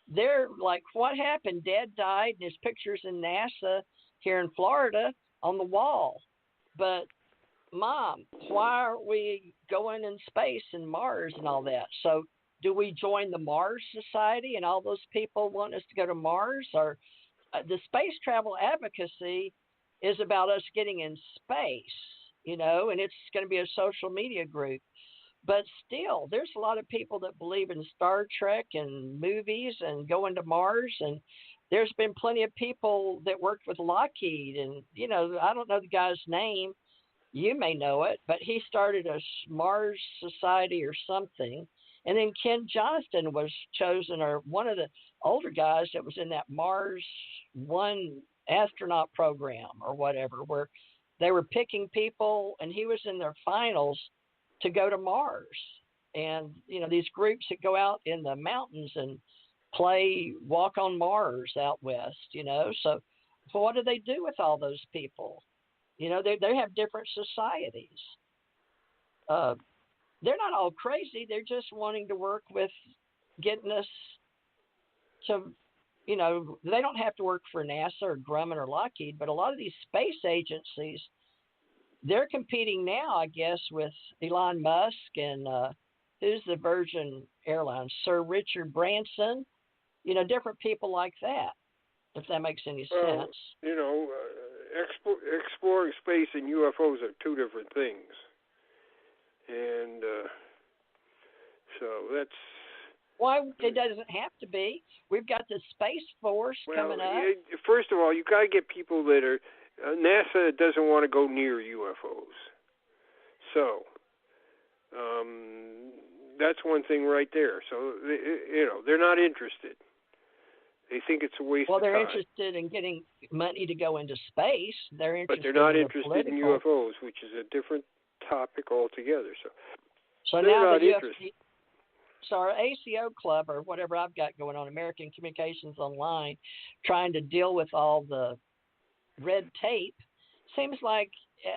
They're like, what happened? Dad died, and there's pictures in NASA here in Florida on the wall. But, Mom, why aren't we going in space and Mars and all that? So do we join the Mars Society and all those people want us to go to Mars? Or the space travel advocacy is about us getting in space, and it's going to be a social media group. But still, there's a lot of people that believe in Star Trek and movies and going to Mars. And there's been plenty of people that worked with Lockheed. And, I don't know the guy's name. You may know it, but he started a Mars Society or something. And then Ken Johnston was chosen, or one of the older guys that was in that Mars One astronaut program or whatever, where they were picking people, and he was in their finals to go to Mars. And, these groups that go out in the mountains and play Walk on Mars out west, So what do they do with all those people? They have different societies. They're not all crazy. They're just wanting to work with getting us to, they don't have to work for NASA or Grumman or Lockheed, but a lot of these space agencies, they're competing now, I guess, with Elon Musk and who's the Virgin Airlines, Sir Richard Branson, different people like that, if that makes any sense. Exploring space and UFOs are two different things. And so that's... Why? It doesn't have to be. We've got the Space Force coming up. First of all, you got to get people that are... NASA doesn't want to go near UFOs. So, that's one thing right there. So, they're not interested. They think it's a waste of time. Well, they're interested in getting money to go into space. They're interested, but they're not interested in UFOs, which is a different topic altogether. So now not the interested. So our ACO club, or whatever I've got going on, American Communications Online, trying to deal with all the red tape, seems like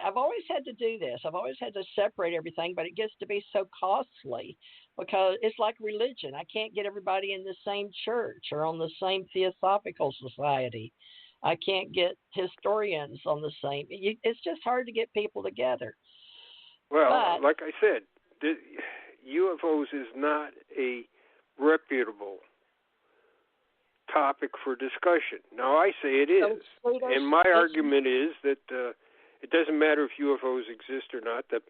I've always had to do this. I've always had to separate everything, but it gets to be so costly because it's like religion. I can't get everybody in the same church or on the same theosophical society. I can't get historians on the same. It's just hard to get people together. Well, like I said, UFOs is not a reputable topic for discussion. Now, I say it is. And my argument is that it doesn't matter if UFOs exist or not, that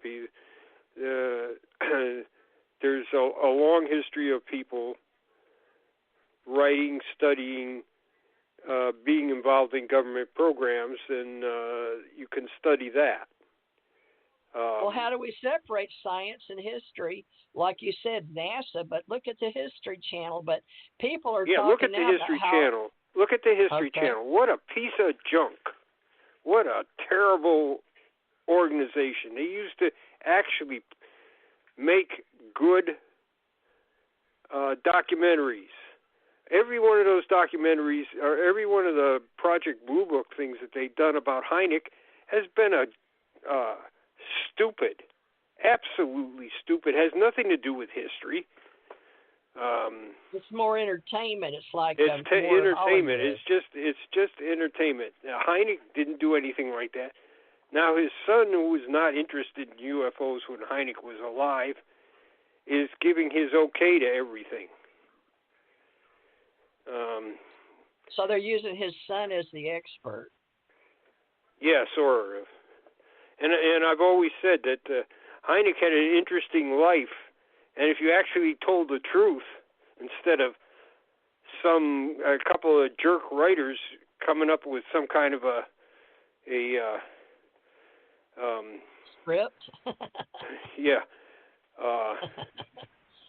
there's a long history of people writing, studying, being involved in government programs, and you can study that. Well, how do we separate science and history? Like you said, NASA, but look at the History Channel. But people are talking look at the History Channel. Look at the History Channel. What a piece of junk. What a terrible organization. They used to actually make good documentaries. Every one of those documentaries, or every one of the Project Blue Book things that they've done about Hynek has been a stupid, absolutely stupid. Has nothing to do with history. It's more entertainment. It's like it's entertainment. Hollywood. It's just entertainment. Now, Hynek didn't do anything like that. Now his son, who was not interested in UFOs when Hynek was alive, is giving his okay to everything. So they're using his son as the expert. Yeah, sort of. And I've always said that Hynek had an interesting life, and if you actually told the truth instead of a couple of jerk writers coming up with some kind of a script. Yeah.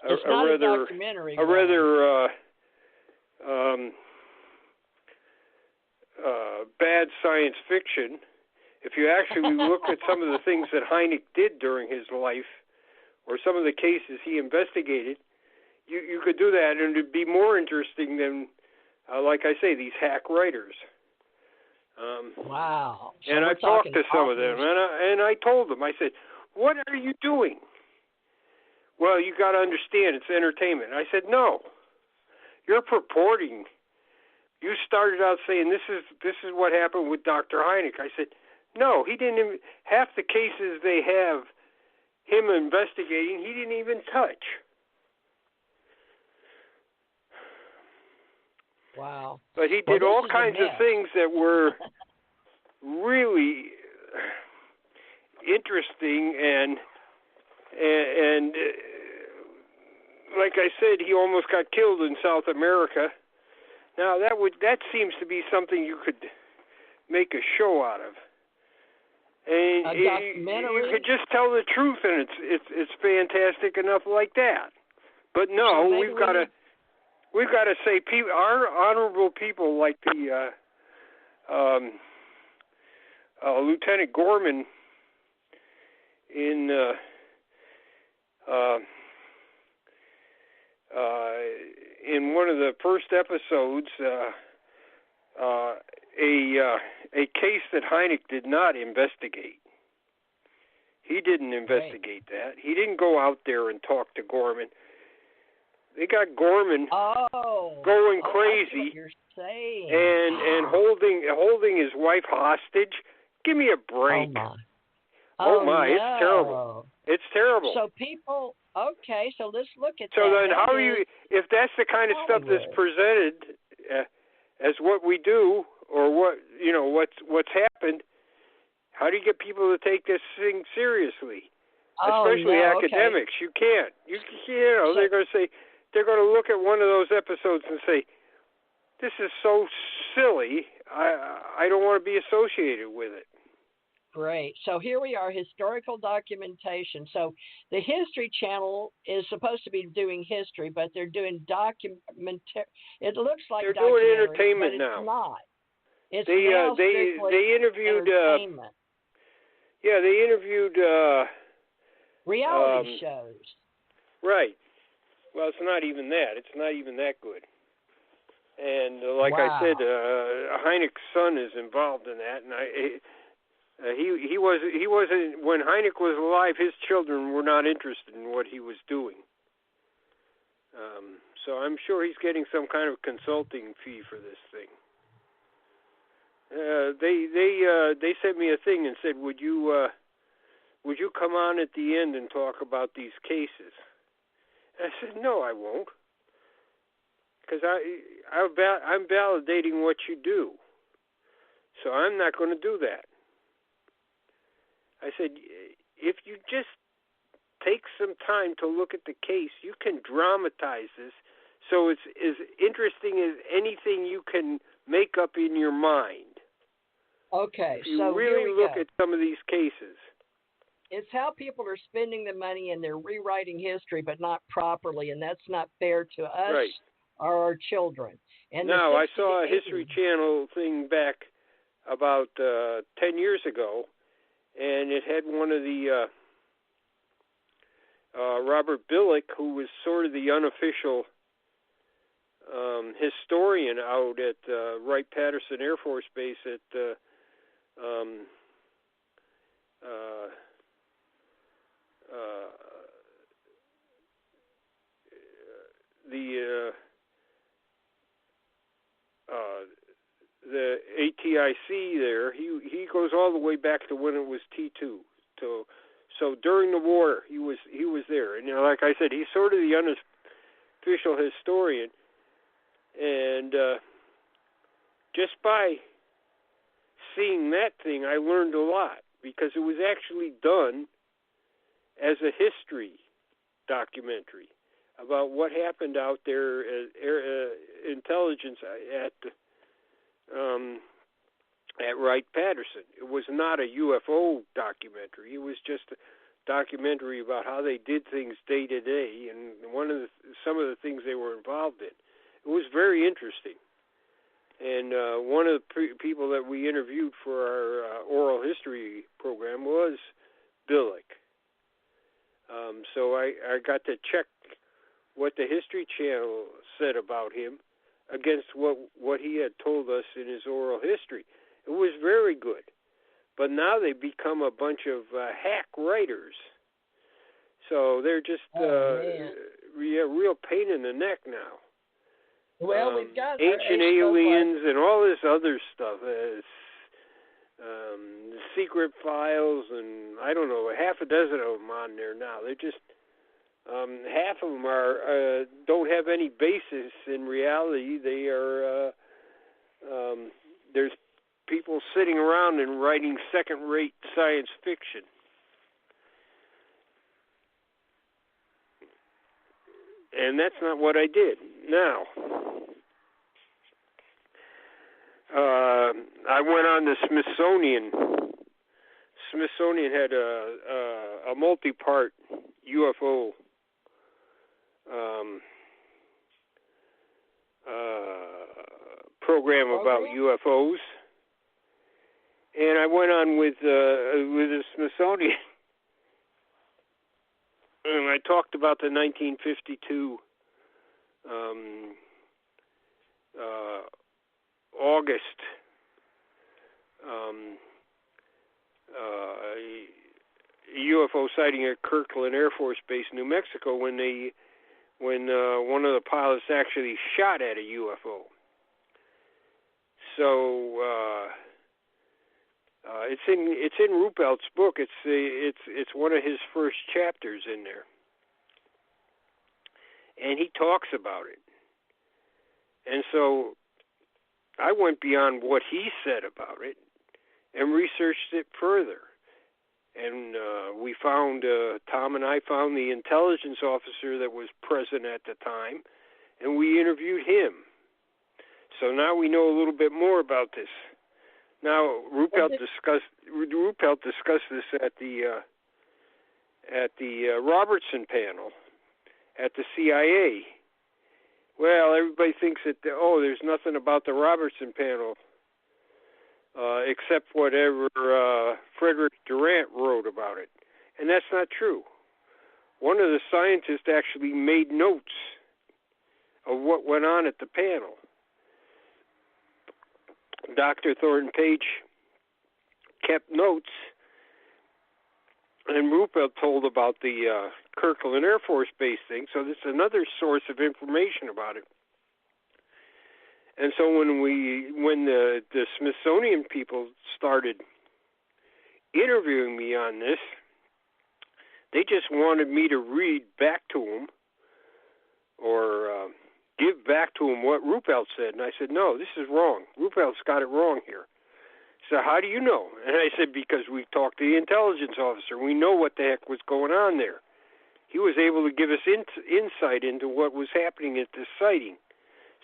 It's not a documentary. A rather bad science fiction. If you actually look at some of the things that Hynek did during his life, or some of the cases he investigated, you could do that, and it'd be more interesting than, like I say, these hack writers. Wow. So and I talked to some of them, and I told them, I said, "What are you doing?" Well, you got to understand, it's entertainment. I said, "No, you're purporting. You started out saying this is what happened with Dr. Hynek." I said, "No, he didn't even, half the cases they have him investigating, he didn't even touch." Wow. But he did all kinds of things that were really interesting, and like I said, he almost got killed in South America. Now that seems to be something you could make a show out of. And a documentary? You could just tell the truth, and it's fantastic enough like that. But no, so we've got to say our honorable people like the Lieutenant Gorman in one of the first episodes, a case that Hynek did not investigate. He didn't investigate that. He didn't go out there and talk to Gorman. They got Gorman going crazy, that's what you're saying. and holding his wife hostage. Give me a break. Oh my! No. It's terrible. It's terrible. So people, okay. So let's look at so that. So then, how are you? If that's the kind of stuff that's presented as what we do, or what's happened, how do you get people to take this thing seriously? Especially academics. Okay. You can't. They're going to say. They're going to look at one of those episodes and say, "This is so silly. I don't want to be associated with it." Great. So here we are, historical documentation. So the History Channel is supposed to be doing history, but they're doing It looks like they're doing entertainment but now. It's not. It's they interviewed. Entertainment. They interviewed reality shows. Right. Well, it's not even that. It's not even that good. And like I said, Hynek's son is involved in that, and he wasn't when Hynek was alive. His children were not interested in what he was doing. So I'm sure he's getting some kind of consulting fee for this thing. They sent me a thing and said, would you come on at the end and talk about these cases? I said, no, I won't. Because I'm validating what you do. So I'm not going to do that. I said, if you just take some time to look at the case, you can dramatize this so it's as interesting as anything you can make up in your mind. Okay, if you so really here we look go. at some of these cases. It's how people are spending the money and they're rewriting history, but not properly, and that's not fair to us Right. or our children. And now, I 60 saw a to 80 History Channel thing back about 10 years ago, and it had one of the Robert Billick, who was sort of the unofficial historian out at Wright-Patterson Air Force Base at the ATIC there. He goes all the way back to when it was T2. So during the war, he was there, and like I said, he's sort of the unofficial historian, and just by seeing that thing, I learned a lot, because it was actually done as a history documentary about what happened out there as intelligence at Wright-Patterson. It was not a UFO documentary. It was just a documentary about how they did things day to day, and some of the things they were involved in. It was very interesting. And one of the people that we interviewed for our oral history program was Billick. So I got to check what the History Channel said about him against what he had told us in his oral history. It was very good. But now they've become a bunch of hack writers. So they're just real pain in the neck now. Well, we've got ancient aliens and all this other stuff. Secret files, and I don't know, half a dozen of them on there now. They're just half of them are don't have any basis in reality. They are there's people sitting around and writing second-rate science fiction. And that's not what I did. Now, I went on the Smithsonian. Smithsonian had a multi-part UFO program about UFOs, and I went on with the Smithsonian, and I talked about the 1952 August UFO sighting at Kirkland Air Force Base, New Mexico, when one of the pilots actually shot at a UFO. So it's in Ruppelt's book. It's one of his first chapters in there, and he talks about it. And so I went beyond what he said about it and researched it further. And we found, Tom and I found the intelligence officer that was present at the time, and we interviewed him. So now we know a little bit more about this. Now, Ruppelt discussed this at the Robertson panel at the CIA. Well, everybody thinks that there's nothing about the Robertson panel except whatever Frederick Durant wrote about it, and that's not true. One of the scientists actually made notes of what went on at the panel. Dr. Thornton Page kept notes, and Ruppelt told about the Kirkland Air Force Base thing, so this is another source of information about it. And so when the Smithsonian people started interviewing me on this, they just wanted me to read back to them or give back to him what Ruppelt said. And I said, no, this is wrong. Ruppelt's got it wrong here. So how do you know? And I said, because we talked to the intelligence officer. We know what the heck was going on there. He was able to give us insight into what was happening at this sighting.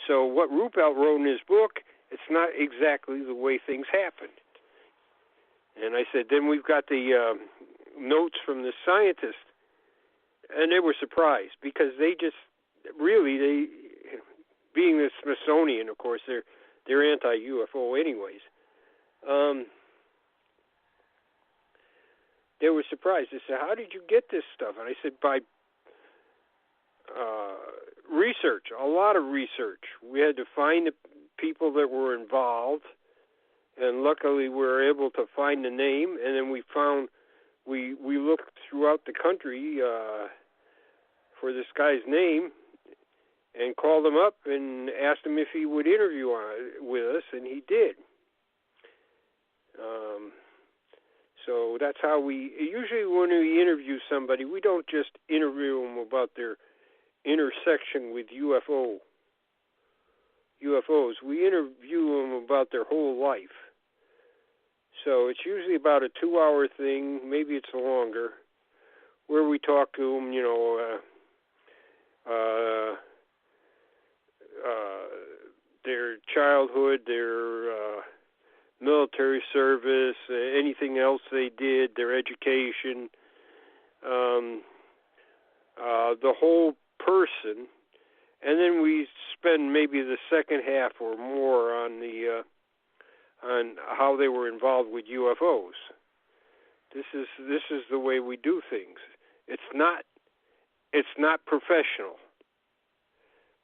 So what Ruppelt wrote in his book, it's not exactly the way things happened. And I said, then we've got the notes from the scientists. And they were surprised because they just, really, being the Smithsonian, of course, they're anti-UFO anyways. They were surprised. They said, how did you get this stuff? And I said, by research, a lot of research. We had to find the people that were involved, and luckily we were able to find the name, and then we looked throughout the country for this guy's name and called him up and asked him if he would interview with us, and he did. So that's how usually when we interview somebody, we don't just interview them about their intersection with UFOs. We interview them about their whole life. So it's usually about a 2-hour thing, maybe it's longer, where we talk to them, their childhood, their military service, anything else they did, their education, the whole person, and then we spend maybe the second half or more on how they were involved with UFOs. This is the way we do things. It's not professional.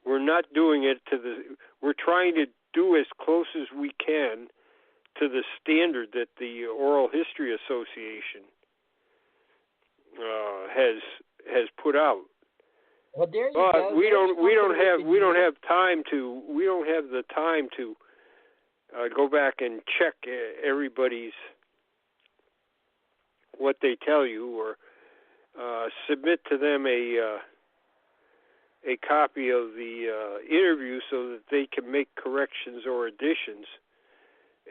We're not doing it we're trying to do as close as we can to the standard that the Oral History Association has put out. Well, there you but go. we don't have the time to go back and check everybody's what they tell you, or submit to them a copy of the interview so that they can make corrections or additions.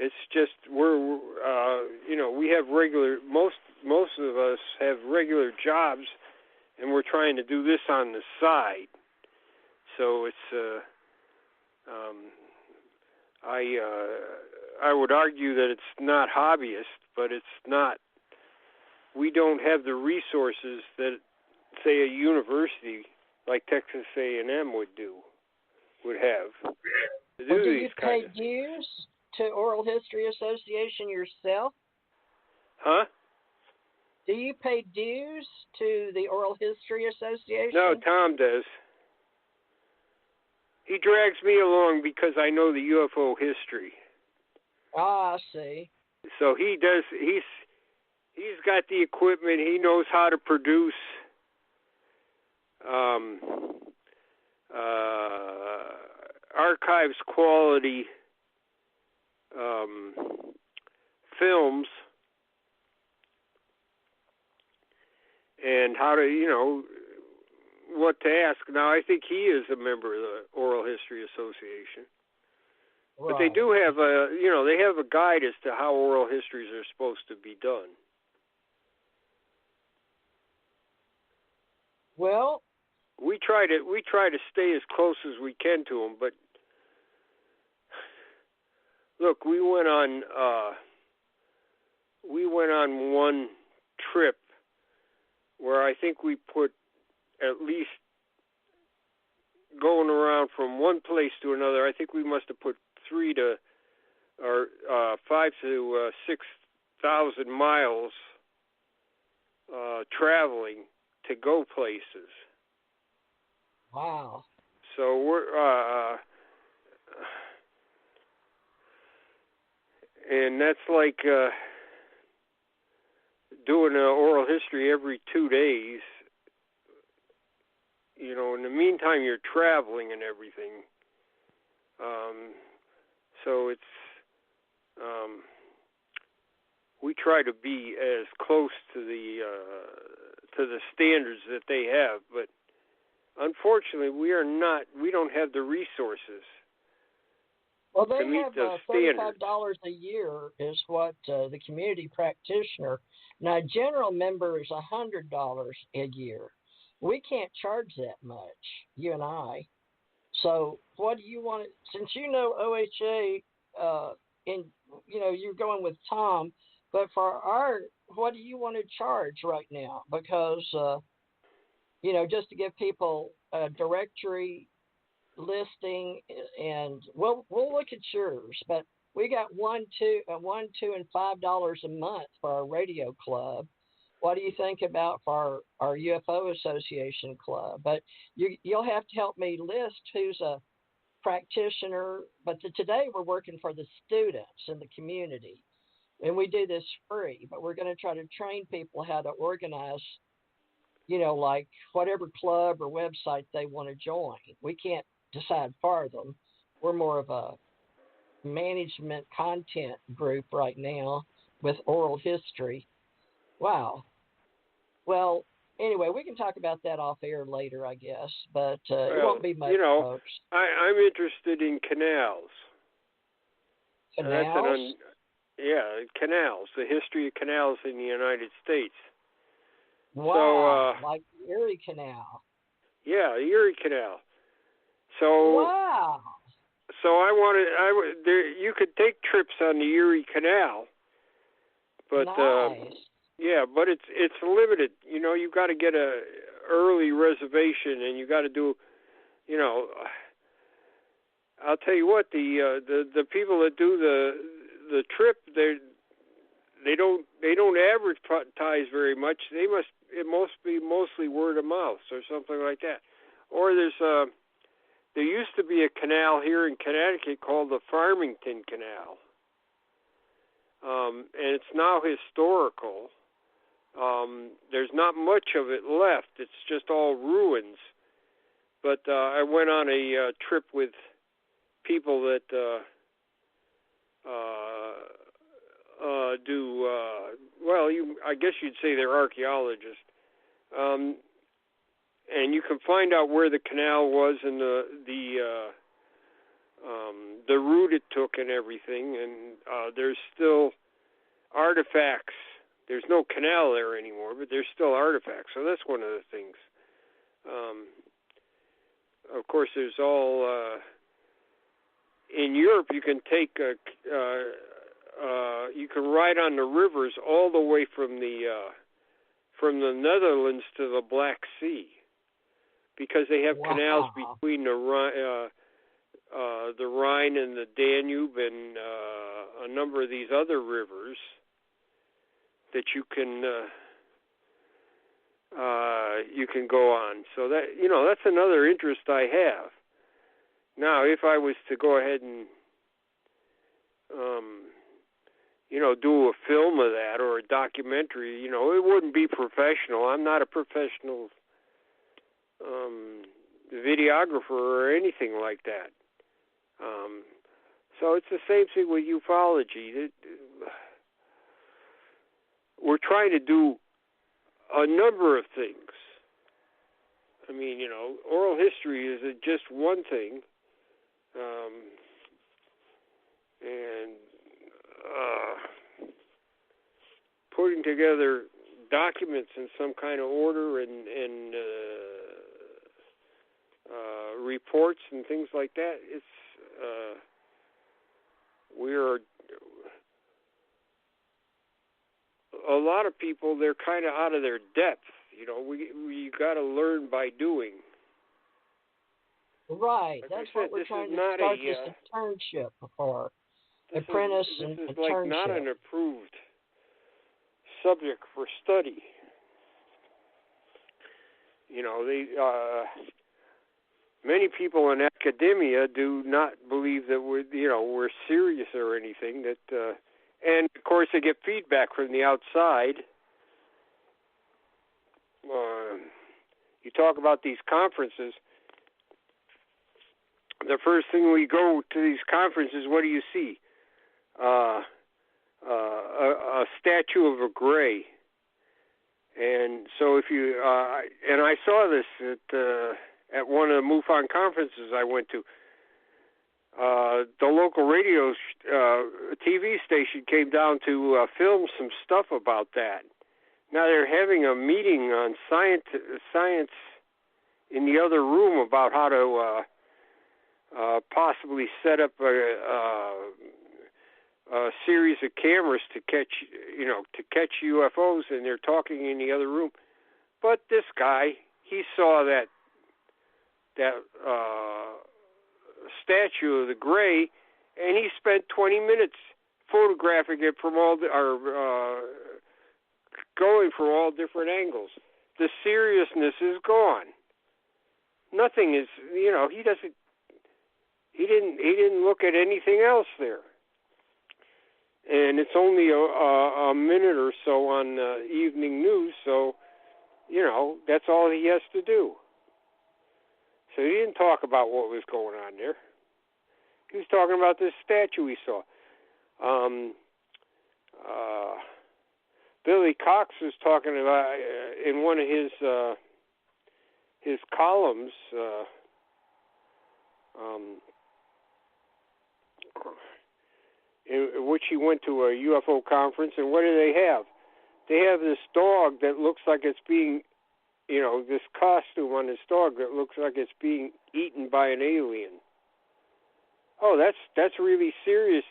It's just we have most of us have regular jobs, and we're trying to do this on the side. So it's I would argue that it's not hobbyist, but it's not. We don't have the resources that, say, a university like Texas A&M would have. Well, do you pay dues to Oral History Association yourself? Huh? Do you pay dues to the Oral History Association? No, Tom does. He drags me along because I know the UFO history. Ah, I see. So he does. He's got the equipment. He knows how to produce archives quality films, and how to, what to ask. Now, I think he is a member of the Oral History Association. Right. But they do have they have a guide as to how oral histories are supposed to be done. Well, we try to stay as close as we can to them, but look, we went on one trip where I think we put at least, going around from one place to another, I think we must have put 5 to 6,000 miles traveling to go places. Wow. So we're and that's like doing an oral history every 2 days. In the meantime, you're traveling and everything. So it's we try to be as close to the standards that they have, but unfortunately, we don't have the resources. Well, they to meet have the standards. $35 a year is what the community practitioner. Now, a general member is $100 a year. We can't charge that much, you and I. So, what do you want? Since you know OHA, you're going with Tom, but for what do you want to charge right now? Because just to give people a directory listing, and we'll look at yours, but we got $1, $2, and $5 a month for our radio club. What do you think about for our UFO Association club? But you'll have to help me list who's a practitioner. But today we're working for the students in the community, and we do this free. But we're going to try to train people how to organize, like whatever club or website they want to join. We can't decide for them. We're more of a management content group right now with oral history. Wow. Well, anyway, we can talk about that off air later, I guess, but it won't be much, folks. I'm interested in canals. Canals? Canals, the history of canals in the United States. Wow, like the Erie Canal. Yeah, the Erie Canal. So wow. So you could take trips on the Erie Canal, but nice. But it's limited. You got to get a early reservation, and you got to do, I'll tell you what, the people that do the trip, they don't advertise very much. It must be mostly word of mouth or something like that. Or there used to be a canal here in Connecticut called the Farmington Canal, and it's now historical. There's not much of it left. It's just all ruins. But I went on a trip with people that I guess you'd say they're archaeologists. And you can find out where the canal was and the route it took and everything. And there's still artifacts. There's no canal there anymore, but there's still artifacts. So that's one of the things. Of course, there's all in Europe. You can take you can ride on the rivers all the way from the Netherlands to the Black Sea, because they have canals between the Rhine and the Danube and a number of these other rivers that you can go on. So that that's another interest I have. Now, if I was to go ahead and do a film of that or a documentary, it wouldn't be professional. I'm not a professional videographer or anything like that. So it's the same thing with ufology. We're trying to do a number of things. I mean, oral history is just one thing. And putting together documents in some kind of order and reports and things like that, it's we're a lot of people, they're kind of out of their depth. We got to learn by doing. Right. Like that's said, what we're trying to start this internship for. Apprentice and This is internship. like not an approved subject for study. Many people in academia do not believe that we're serious or anything. And of course they get feedback from the outside. You talk about these conferences. The first thing we go to these conferences, what do you see? A statue of a gray. And so if you and I saw this at one of the MUFON conferences I went to. The local radio TV station came down to film some stuff about that. Now they're having a meeting on science in the other room about how to possibly set up a series of cameras to catch UFOs, and they're talking in the other room. But this guy, he saw that statue of the Gray, and he spent 20 minutes photographing it from going from all different angles. The seriousness is gone. Nothing is, he didn't look at anything else there. And it's only a minute or so on evening news, so, that's all he has to do. So he didn't talk about what was going on there. He was talking about this statue he saw. Billy Cox was talking about in one of his columns. In which he went to a UFO conference, and what do they have? They have this dog that looks like it's being, this costume on this dog that looks like it's being eaten by an alien. Oh, that's really serious.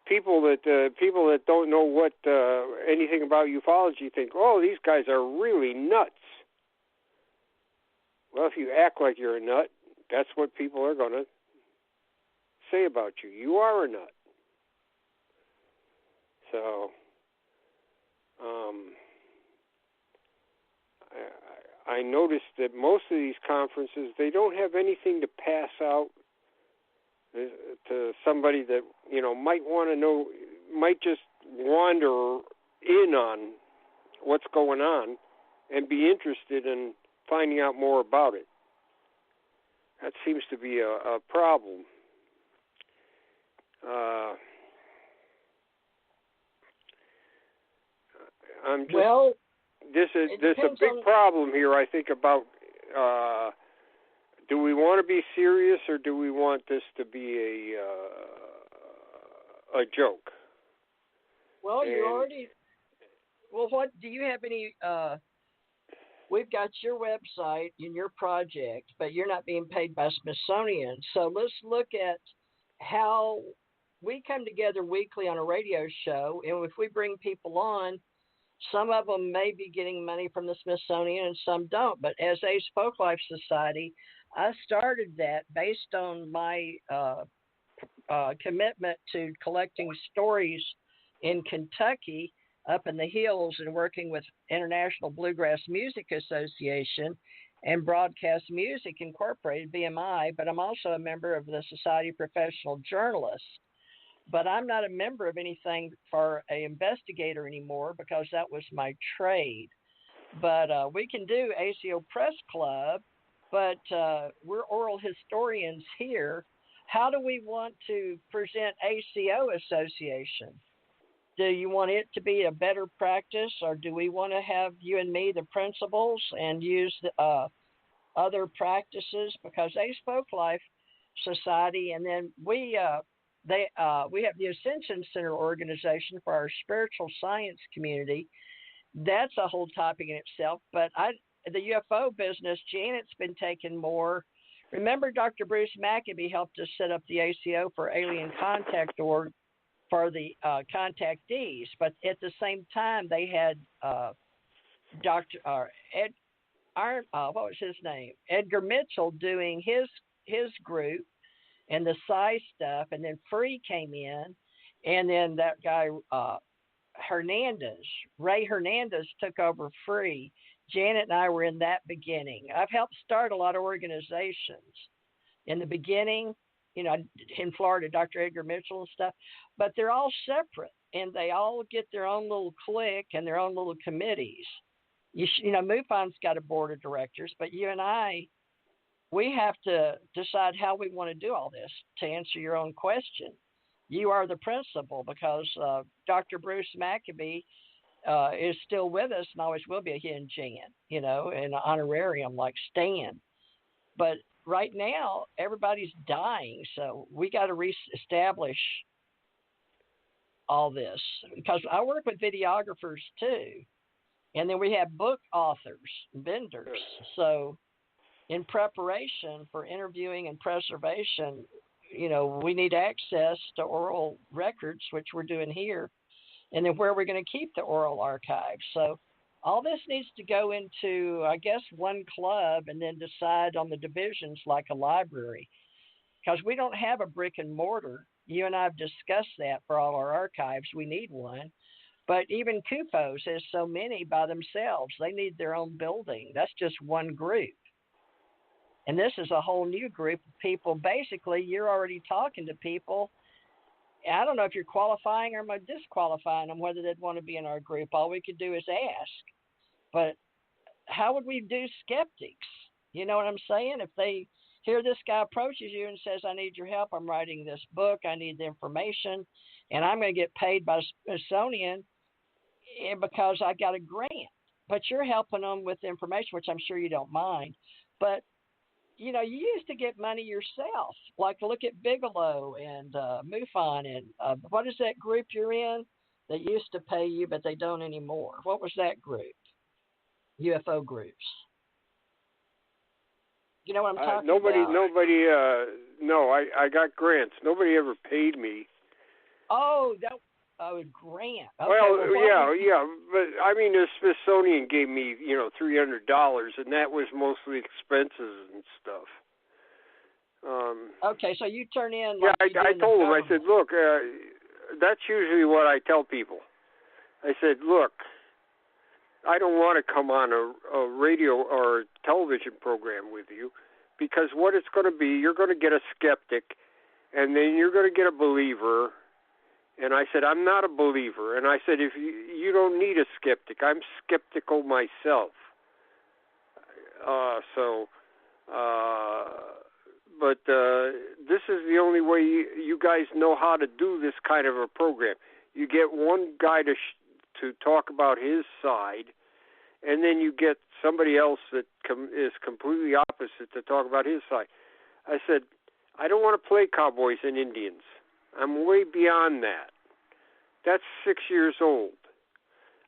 People that don't know what anything about ufology think, oh, these guys are really nuts. Well, if you act like you're a nut, that's what people are going to say about you. You are a nut. So, I noticed that most of these conferences, they don't have anything to pass out to somebody that, might want to know, might just wander in on what's going on and be interested in finding out more about it. That seems to be a problem. There's a big problem here, I think, about do we want to be serious or do we want this to be a joke? Well, what do you have any? We've got your website and your project, but you're not being paid by Smithsonian. So let's look at how we come together weekly on a radio show, and if we bring people on, some of them may be getting money from the Smithsonian and some don't. But as Ace Folklife Society, I started that based on my commitment to collecting stories in Kentucky up in the hills and working with International Bluegrass Music Association and Broadcast Music Incorporated, BMI, but I'm also a member of the Society of Professional Journalists. But I'm not a member of anything for an investigator anymore because that was my trade. But we can do ACO Press Club, but we're oral historians here. How do we want to present ACO Association? Do you want it to be a better practice, or do we want to have you and me, the principals, and use the, other practices? Because Ace Folklife Society, and then we have the Ascension Center organization for our spiritual science community. That's a whole topic in itself. But the UFO business, Janet's been taking more. Remember, Dr. Bruce Maccabee helped us set up the ACO for Alien Contact Org for the contactees, but at the same time they had what was his name? Edgar Mitchell doing his group and the Psi stuff, and then Free came in, and then that guy Ray Hernandez took over Free. Janet and I were in that beginning. I've helped start a lot of organizations. In the beginning, in Florida, Dr. Edgar Mitchell and stuff, but they're all separate, and they all get their own little clique and their own little committees. MUFON's got a board of directors, but you and I, we have to decide how we want to do all this. To answer your own question, you are the principal because Dr. Bruce Maccabee is still with us and always will be. He and Jan, an honorarium like Stan. But right now, everybody's dying, so we got to reestablish all this, because I work with videographers too, and then we have book authors, vendors. So in preparation for interviewing and preservation, we need access to oral records, which we're doing here, and then where we're going to keep the oral archives. So all this needs to go into, I guess, one club, and then decide on the divisions like a library, because we don't have a brick and mortar. You and I have discussed that for all our archives. We need one. But even CUFOS has so many by themselves. They need their own building. That's just one group. And this is a whole new group of people. Basically, you're already talking to people. I don't know if you're qualifying or disqualifying them, whether they'd want to be in our group. All we could do is ask. But how would we do skeptics? You know what I'm saying? If they hear this guy approaches you and says, I need your help, I'm writing this book, I need the information, and I'm going to get paid by Smithsonian because I got a grant. But you're helping them with information, which I'm sure you don't mind. But, you used to get money yourself. Like, look at Bigelow and MUFON and what is that group you're in? They used to pay you, but they don't anymore. What was that group? UFO groups. You know what I'm talking about? No, I got grants. Nobody ever paid me. Oh, a grant. Okay, yeah, but I mean, the Smithsonian gave me, $300, and that was mostly expenses and stuff. Okay, so you turn in. Like I told them. I said, look, that's usually what I tell people. I said, look, I don't want to come on a radio or television program with you, because what it's going to be, you're going to get a skeptic, and then you're going to get a believer. And I said, I'm not a believer. And I said, if you don't need a skeptic, I'm skeptical myself. But this is the only way you guys know how to do this kind of a program. You get one guy to talk about his side, and then you get somebody else that is completely opposite to talk about his side. I said, I don't want to play cowboys and Indians. I'm way beyond that. That's 6 years old.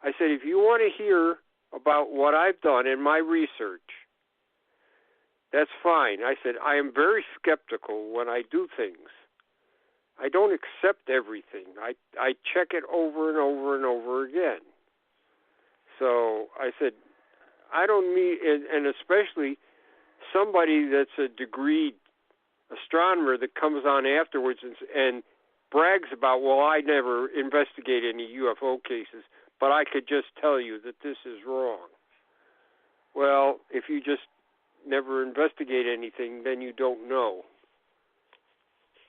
I said, if you want to hear about what I've done in my research, that's fine. I said, I am very skeptical when I do things. I don't accept everything. I check it over and over and over again. So I said, I don't need, and especially somebody that's a degreed astronomer that comes on afterwards and brags about, well, I never investigate any UFO cases, but I could just tell you that this is wrong. Well, if you just never investigate anything, then you don't know.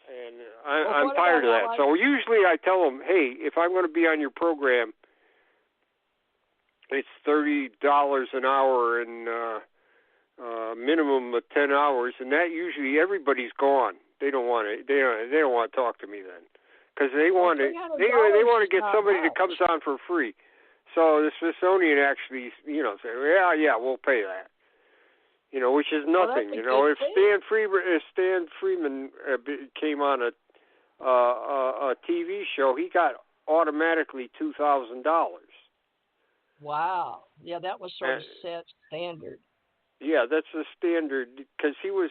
And I'm tired of that. So usually I tell them, hey, if I'm going to be on your program, it's $30 an hour and minimum of 10 hours, and that usually everybody's gone. They don't want to. They don't want to talk to me then, because they want to. They want to get somebody that comes on for free. So the Smithsonian actually, say, yeah, we'll pay that. Which is nothing. If Stan Freeman came on a TV show, he got automatically $2,000. Wow. Yeah, that was sort of set standard. Yeah, that's the standard, because he was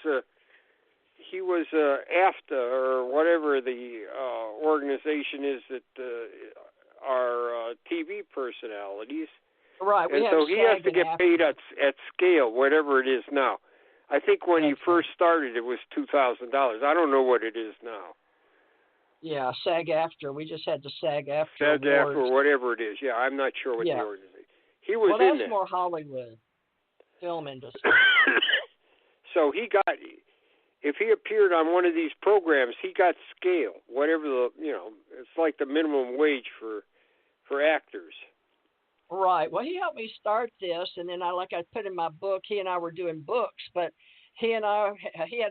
AFTA or whatever the organization is that are TV personalities. Right. And so he has to get paid at scale, whatever it is now. I think when he first started, it was $2,000. I don't know what it is now. Yeah, SAG-AFTRA. We just had the SAG-AFTRA. SAG-AFTRA or whatever it is. Yeah, I'm not sure what the organization. He was in there. That's more Hollywood film industry. So he got, if he appeared on one of these programs, he got scale. Whatever it's like the minimum wage for actors. Right. Well, he helped me start this, and then I put in my book. He and I were doing books, but he had a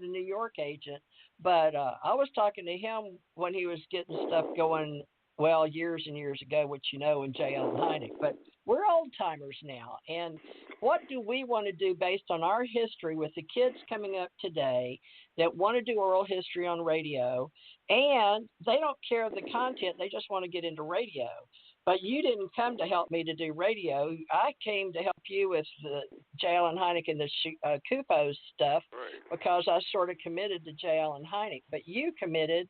New York agent. But I was talking to him when he was getting stuff going well, years and years ago, which you know, in J. Allen Hynek. But we're old timers now. And what do we want to do based on our history with the kids coming up today that want to do oral history on radio? And they don't care the content. They just want to get into radio. But you didn't come to help me to do radio. I came to help you with the J. Allen Hynek and the CUFO stuff, because I sort of committed to J. Allen Hynek. But you committed,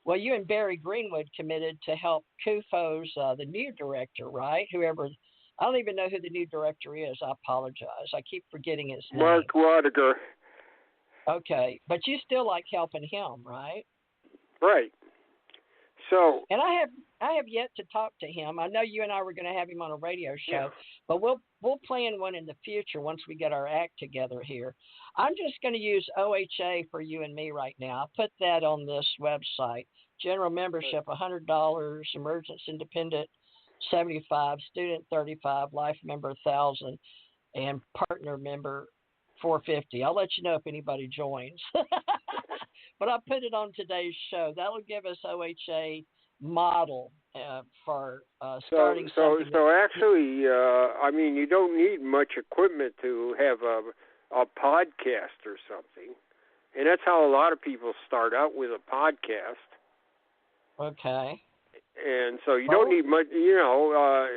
well, you and Barry Greenwood committed to help CUFO's, the new director, right? Whoever, I don't even know who the new director is. I apologize. I keep forgetting his name. Mark Rodiger. Okay. But you still like helping him, right? Right. So, and I have yet to talk to him. I know you and I were going to have him on a radio show, but we'll plan one in the future once we get our act together here. I'm just going to use OHA for you and me right now. I'll put that on this website. General membership $100, emergency independent $75, student $35, life member $1,000, and partner member $450. I'll let you know if anybody joins. But I'll put it on today's show. That will give us OHA model for starting something. So actually, I mean, you don't need much equipment to have a podcast or something. And that's how a lot of people start out, with a podcast. Okay. And so you don't need much, you know,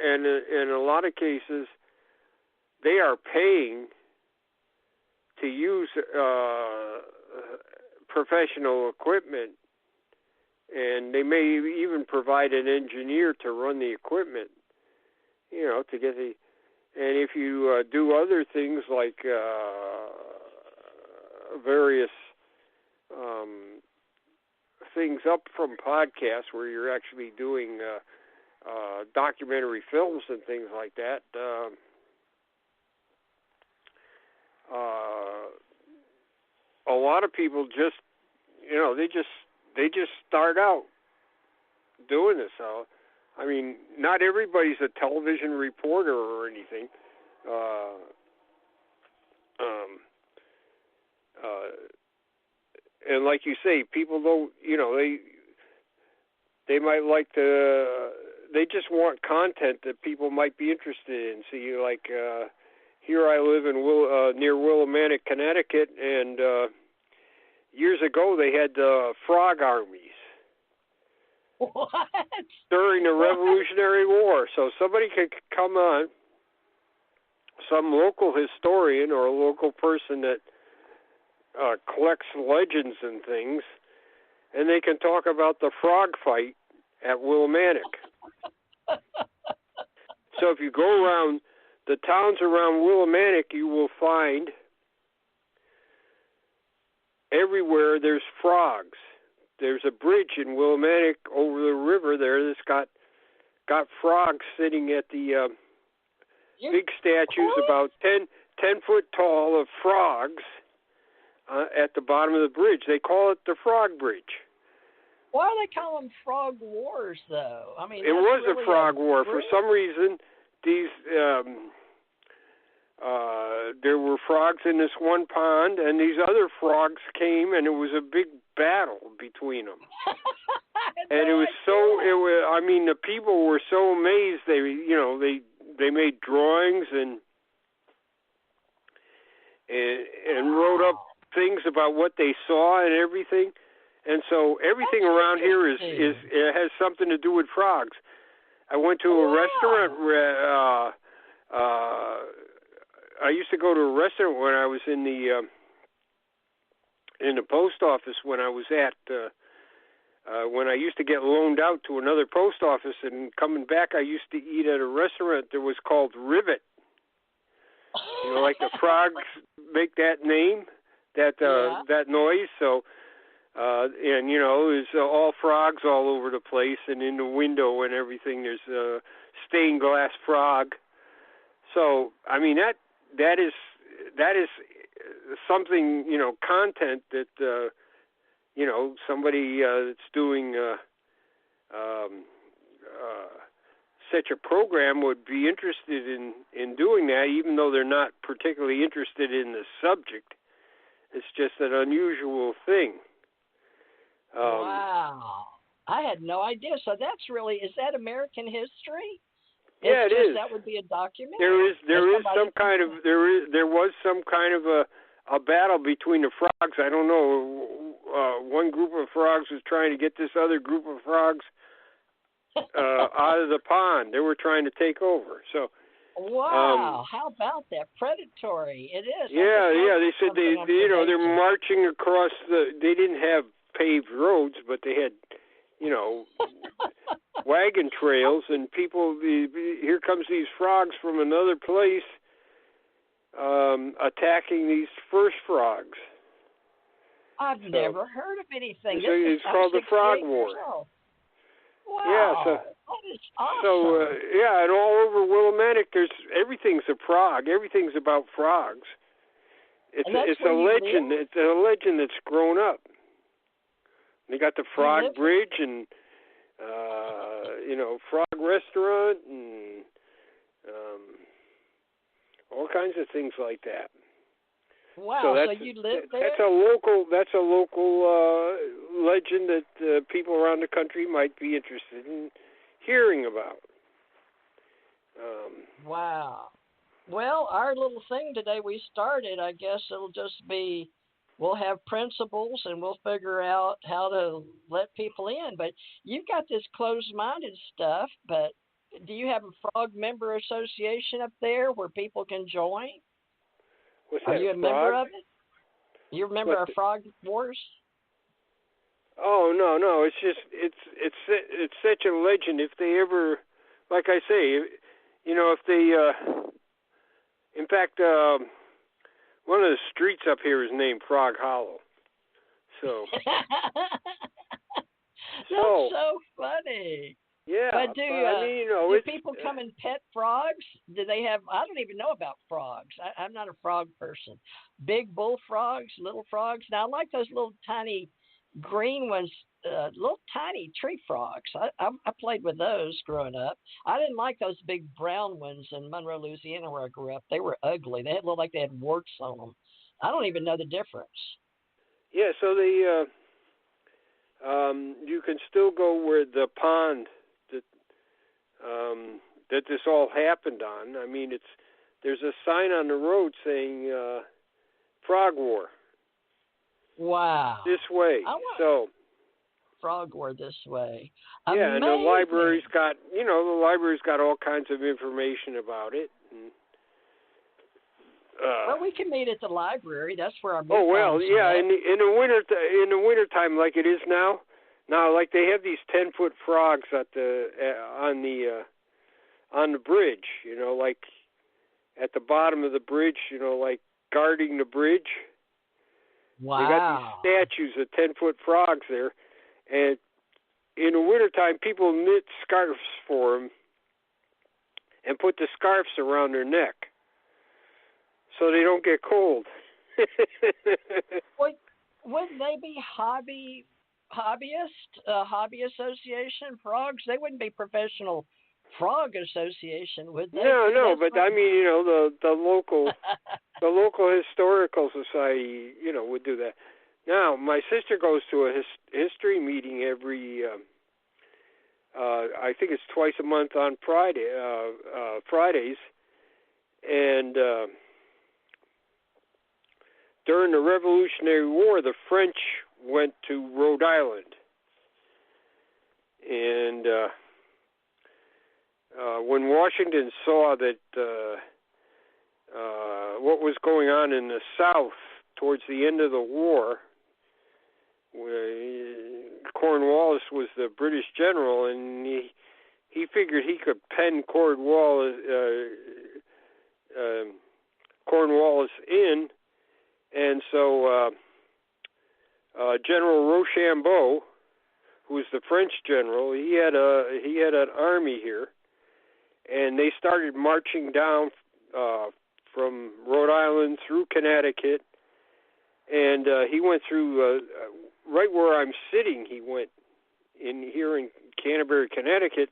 and in a lot of cases, they are paying to use professional equipment, and they may even provide an engineer to run the equipment, you know, to get the, and if you do other things like various things up from podcasts where you're actually doing documentary films and things like that, a lot of people just, you know, they just start out doing this. So, I mean, not everybody's a television reporter or anything. And like you say, people don't, you know, they might like to, they just want content that people might be interested in. See, like, here I live in near Willimantic, Connecticut, and years ago they had frog armies. What? During the Revolutionary War. So somebody could come on, some local historian or a local person that collects legends and things, and they can talk about the frog fight at Willimantic. So if you go around the towns around Willimantic, you will find everywhere there's frogs. There's a bridge in Willimantic over the river there that's got frogs sitting at the big statues, about 10 foot tall, of frogs at the bottom of the bridge. They call it the Frog Bridge. Why do they call them frog wars, though? I mean, it was really a frog war. For some reason, these there were frogs in this one pond, and these other frogs came, and it was a big battle between them. And it was I mean, the people were so amazed. They made drawings and wrote up things about what they saw and everything. And so everything around here is it has something to do with frogs. I went to a restaurant where I used to go to a restaurant when I was in the post office, when I was at when I used to get loaned out to another post office, and coming back I used to eat at a restaurant that was called Rivet. You know, like the frogs make that name, that noise. So, and you know, there's all frogs all over the place, and in the window and everything, there's a stained glass frog. So, I mean, that is something, you know, content that you know, somebody that's doing such a program would be interested in doing that, even though they're not particularly interested in the subject. It's just an unusual thing. Wow. I had no idea. So that's really, is that American history? Yeah, it is. That would be a documentary. There was some kind of a battle between the frogs. I don't know. One group of frogs was trying to get this other group of frogs out of the pond. They were trying to take over. So. Wow! How about that? Predatory. It is. Yeah. They said they're marching across They didn't have paved roads, but they had, wagon trails, and people. Here comes these frogs from another place, attacking these first frogs. I've never heard of anything. It's called the Frog War. Wow. Yeah, that is awesome. So, and all over Willimantic, everything's a frog. Everything's about frogs. It's a legend. Live? It's a legend that's grown up. They got the Frog Bridge and, Frog Restaurant and all kinds of things like that. Wow, so you live there? That's a local legend that people around the country might be interested in hearing about. Wow. Well, our little thing today we started, I guess it'll just be, we'll have principles and we'll figure out how to let people in. But you've got this closed-minded stuff, but do you have a frog member association up there where people can join? Are you a member of it? You remember our Frog Wars? Oh no! It's just it's such a legend. If they ever, like I say, if they, in fact, one of the streets up here is named Frog Hollow. So. That's so funny. Yeah, but do people come and pet frogs? Do they have? I don't even know about frogs. I'm not a frog person. Big bullfrogs, little frogs. Now I like those little tiny green ones, little tiny tree frogs. I played with those growing up. I didn't like those big brown ones in Monroe, Louisiana, where I grew up. They were ugly. They looked like they had warts on them. I don't even know the difference. Yeah, so they you can still go where the pond that this all happened on. I mean, there's a sign on the road saying Frog War. Wow. This way. So Frog War this way. Yeah, amazing. And the library's got all kinds of information about it. And, well, we can meet at the library. That's where our in the wintertime, like it is now. Now, like they have these 10-foot frogs on the bridge. Like at the bottom of the bridge. Like guarding the bridge. Wow. They got these statues of 10-foot frogs there, and in the wintertime, people knit scarves for them and put the scarves around their neck so they don't get cold. Wouldn't they be hobby association frogs? They wouldn't be professional frog association, would they? No, but I mean, the local historical society, would do that. Now, my sister goes to a history meeting every, I think it's twice a month on Fridays, and during the Revolutionary War, the French went to Rhode Island, and when Washington saw that what was going on in the South towards the end of the war, Cornwallis was the British general, and he figured he could pen Cornwallis in, and so General Rochambeau, who was the French general, he had an army here, and they started marching down from Rhode Island through Connecticut, and he went through right where I'm sitting. He went here in Canterbury, Connecticut.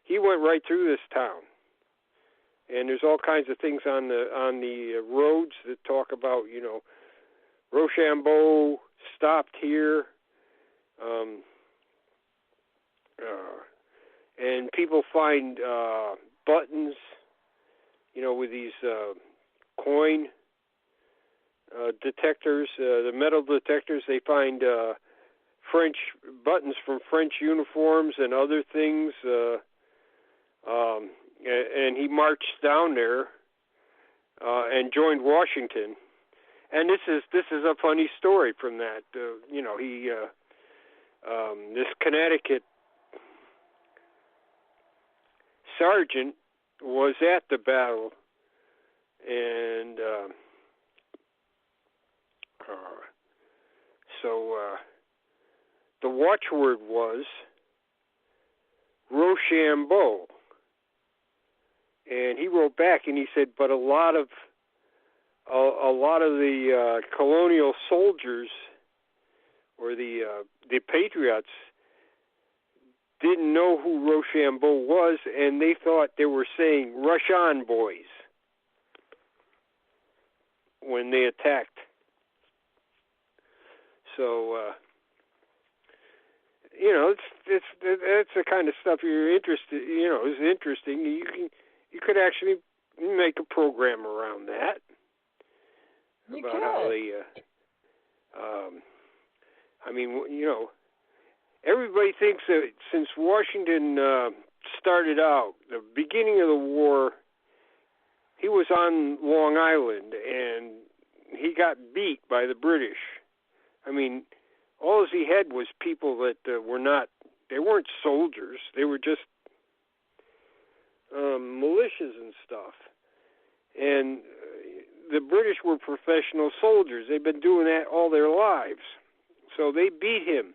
He went right through this town, and there's all kinds of things on the roads that talk about Rochambeau stopped here. And people find buttons, with these coin detectors, the metal detectors. They find French buttons from French uniforms and other things. And he marched down there and joined Washington. And this is a funny story from that. He this Connecticut sergeant was at the battle, and so the watchword was Rochambeau. And he wrote back and he said, but a lot of the colonial soldiers or the patriots didn't know who Rochambeau was, and they thought they were saying "Rush on, boys" when they attacked. So it's the kind of stuff you're interested. Is interesting. You could actually make a program around that. How they, everybody thinks that since Washington started out, the beginning of the war, he was on Long Island and he got beat by the British. All he had was people that they weren't soldiers. They were just militias and stuff. And the British were professional soldiers. They've been doing that all their lives. So they beat him.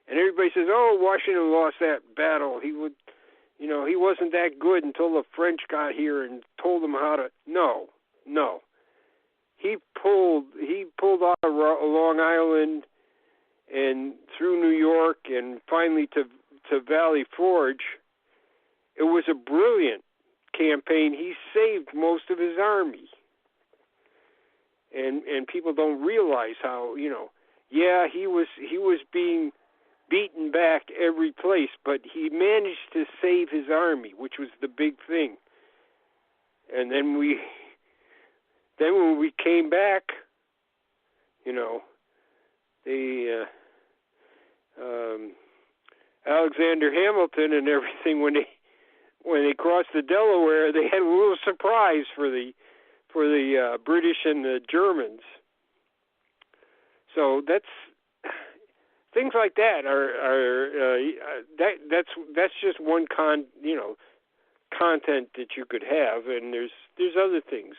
And everybody says, oh, Washington lost that battle. He wasn't that good until the French got here and told him how to. No. He pulled out of Long Island and through New York and finally to Valley Forge. It was a brilliant campaign. He saved most of his army. And people don't realize how, he was being beaten back every place, but he managed to save his army, which was the big thing. And then when we came back, Alexander Hamilton and everything, when they crossed the Delaware, they had a little surprise for the British and the Germans. So that's things like that that's just one content that you could have, and there's other things.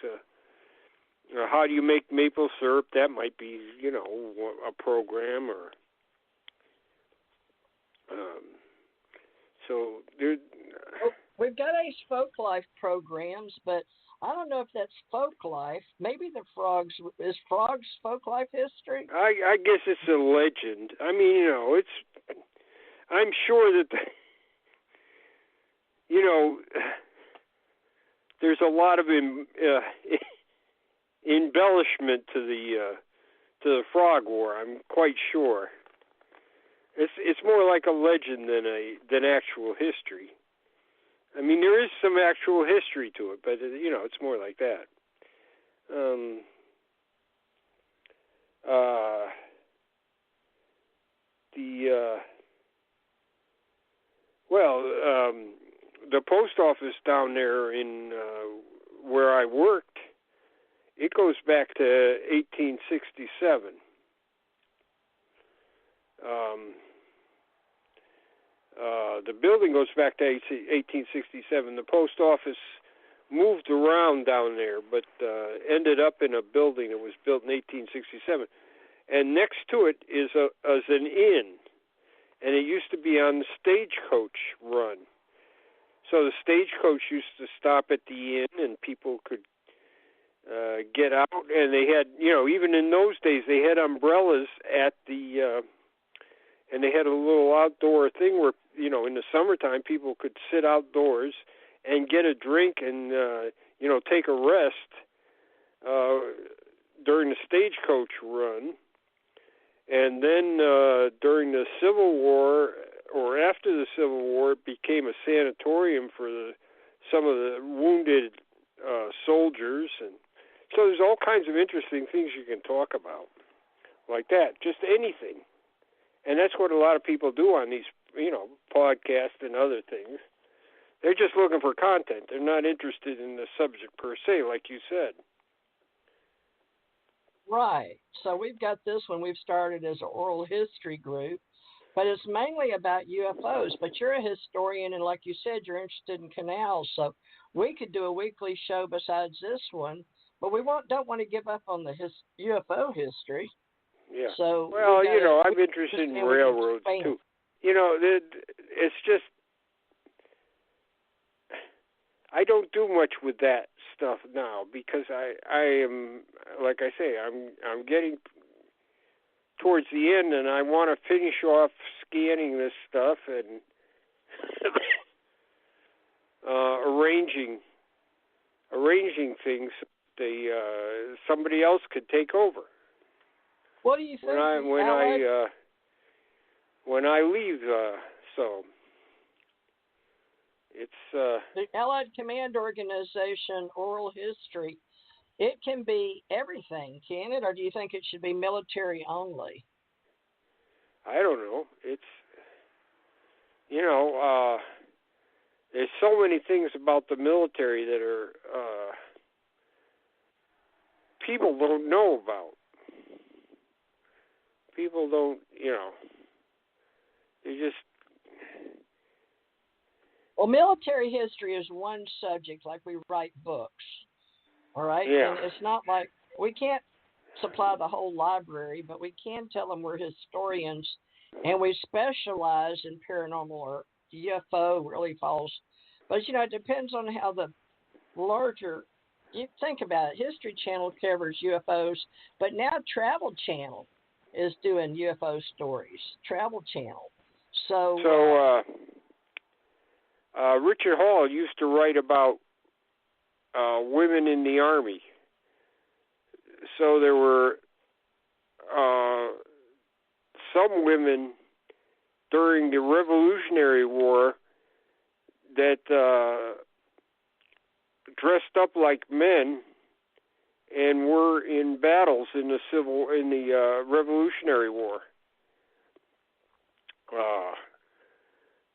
How do you make maple syrup? That might be a program, or so there. We've got Ace Folklife programs, but I don't know if that's Folklife. Maybe the Frogs. Is Frogs Folklife history? I guess it's a legend. It's. I'm sure that there's a lot of embellishment to the Frog War. I'm quite sure. It's more like a legend than actual history. There is some actual history to it, but it's more like that. The post office down there in where I worked, it goes back to 1867. The building goes back to 1867. The post office moved around down there, but ended up in a building that was built in 1867. And next to it is an inn, and it used to be on the stagecoach run. So the stagecoach used to stop at the inn, and people could get out. And they had, even in those days, they had umbrellas at the, and they had a little outdoor thing where, in the summertime, people could sit outdoors and get a drink and, take a rest during the stagecoach run. And then during the Civil War, or after the Civil War, it became a sanatorium for some of the wounded soldiers, and so there's all kinds of interesting things you can talk about, like that, just anything, and that's what a lot of people do on these, podcasts and other things. They're just looking for content. They're not interested in the subject per se, like you said. Right. So we've got this one we've started as an oral history group, but it's mainly about UFOs. But you're a historian, and like you said, you're interested in canals. So we could do a weekly show besides this one, but we don't want to give up on the UFO history. Yeah. So well, I'm interested in railroads too. It's just I don't do much with that stuff now because I am, like I say, I'm getting towards the end, and I want to finish off scanning this stuff and arranging things so somebody else could take over. What do you think? When I leave, so it's the Allied Command Organization oral history. It can be everything, can it? Or do you think it should be military only? I don't know. It's there's so many things about the military that are people don't know about. People don't, they just... Well, military history is one subject, like we write books, all right? Yeah. And it's not like, we can't supply the whole library, but we can tell them we're historians, and we specialize in paranormal, or UFO really falls. But, it depends on how the larger... You think about it, History Channel covers UFOs, but now Travel Channel is doing UFO stories. Travel Channel. So Richard Hall used to write about women in the Army. So there were some women during the Revolutionary War that dressed up like men and were in battles in the Revolutionary War.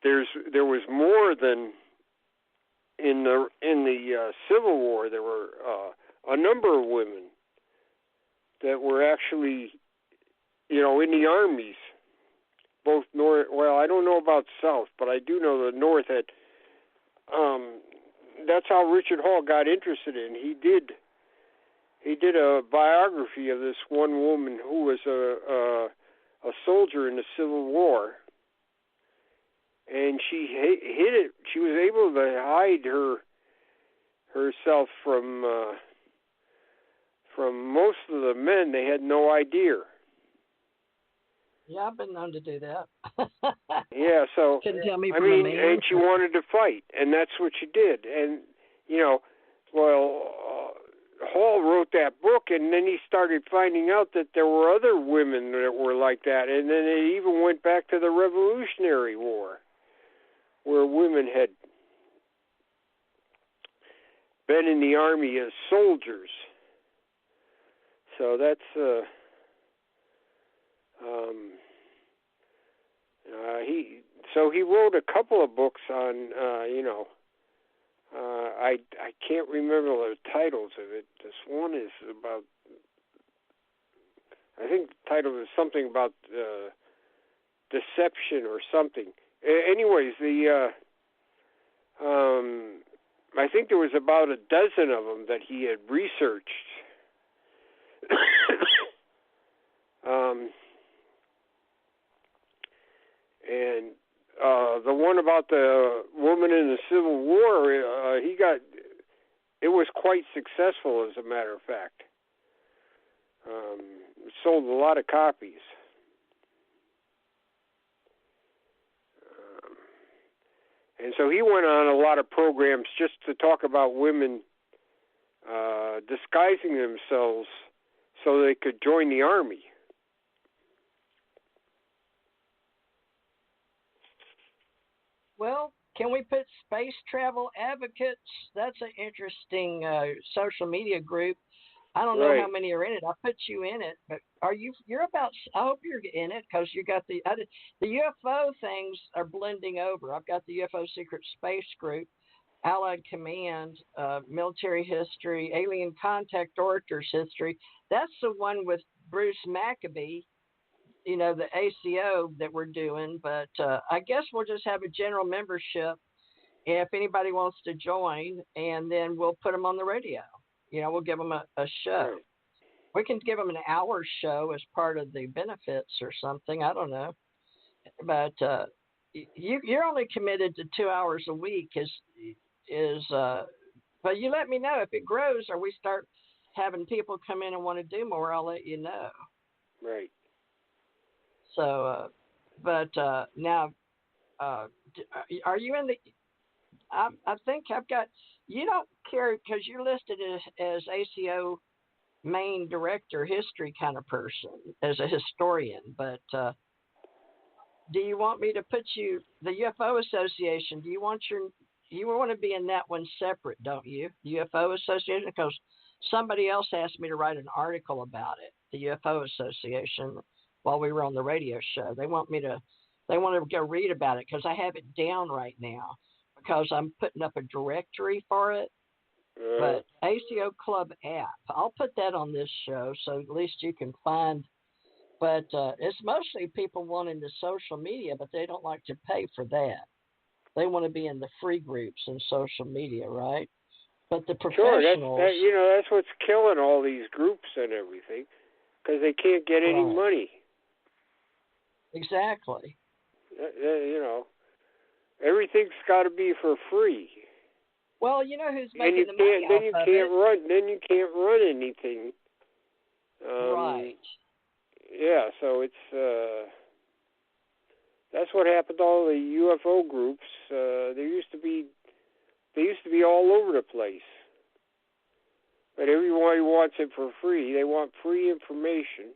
There was more than in the Civil War. There were a number of women that were actually, in the armies, both north. Well, I don't know about south, but I do know the north had. That's how Richard Hall got interested in. He did a biography of this one woman who was a soldier in the Civil War, and she hid it. She was able to hide herself from most of the men. They had no idea. Yeah, I've been known to do that. Yeah, so couldn't tell me from a man. And she wanted to fight, and that's what she did. And Hall wrote that book, and then he started finding out that there were other women that were like that, and then it even went back to the Revolutionary War, where women had been in the army as soldiers. So that's he wrote a couple of books on I can't remember the titles of it. This one is about, I think the title is something about deception or something. Anyways, I think there was about a dozen of them that he had researched. And the one about the woman in the Civil War, it was quite successful, as a matter of fact. It sold a lot of copies. And so he went on a lot of programs just to talk about women disguising themselves so they could join the army. Well, can we put Space Travel Advocates? That's an interesting social media group. I don't know how many are in it. I put you in it, but you're about, I hope you're in it because you got the UFO things are blending over. I've got the UFO Secret Space Group, Allied Command, Military History, Alien Contact, Orators History. That's the one with Bruce Maccabee, you know, the ACO that we're doing. But I guess we'll just have a general membership if anybody wants to join, and then we'll put them on the radio. You know, we'll give them a show. Right. We can give them an hour show as part of the benefits or something. I don't know. But you're only committed to 2 hours a week but you let me know if it grows or we start having people come in and want to do more, I'll let you know. Right. So, now, are you in the, I think I've got, you don't care because you're listed as ACO main director, history kind of person, as a historian, but do you want me to put you, the UFO Association, you want to be in that one separate, don't you? The UFO Association, because somebody else asked me to write an article about it, the UFO Association, while we were on the radio show. They want to go read about it because I have it down right now because I'm putting up a directory for it. But ACO Club app, I'll put that on this show so at least you can find. But it's mostly people wanting the social media, but they don't like to pay for that. They want to be in the free groups and social media, right? But the professionals... Sure, that's what's killing all these groups and everything, because they can't get any money. Exactly. Everything's got to be for free. Well, you know who's making the money Then you can't run anything. Right. Yeah, so it's that's what happened to all the UFO groups. They used to be all over the place. But everybody wants it for free. They want free information.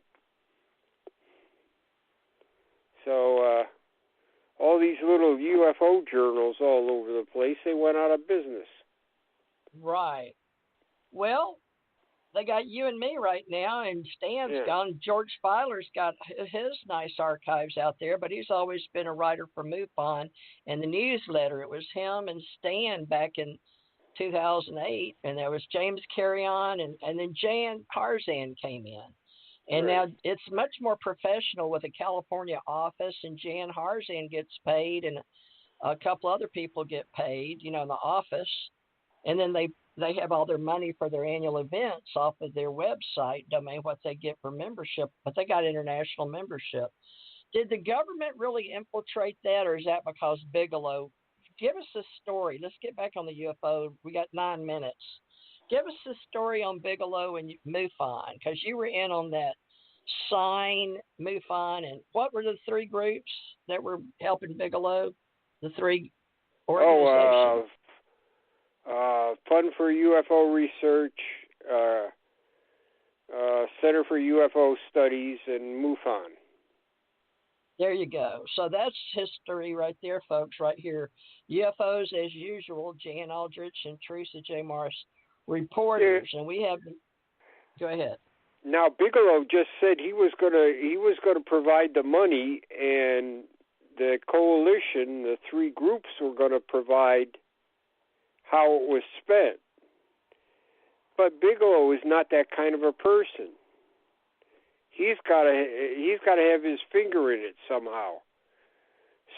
So all these little UFO journals all over the place, they went out of business. Right. Well, they got you and me right now, and Stan's gone. George Filer's got his nice archives out there, but he's always been a writer for MUFON and the newsletter. It was him and Stan back in 2008, and there was James Carrion, and then Jan Harzan came in. And now it's much more professional with a California office, and Jan Harzan gets paid, and a couple other people get paid, in the office. And then they have all their money for their annual events off of their website domain, what they get for membership, but they got international membership. Did the government really infiltrate that, or is that because Bigelow? Give us a story. Let's get back on the UFO. We got 9 minutes. Give us the story on Bigelow and MUFON, because you were in on that sign MUFON, and what were the 3 groups that were helping Bigelow? The 3 organizations. Fund for UFO Research, Center for UFO Studies, and MUFON. There you go. So that's history right there, folks, right here. UFOs, as usual, Jan Aldrich and Theresa J. Morris, reporters, and we have. Go ahead. Now Bigelow just said he was gonna provide the money, and the coalition, the 3 groups, were going to provide how it was spent. But Bigelow is not that kind of a person. He's got to have his finger in it somehow.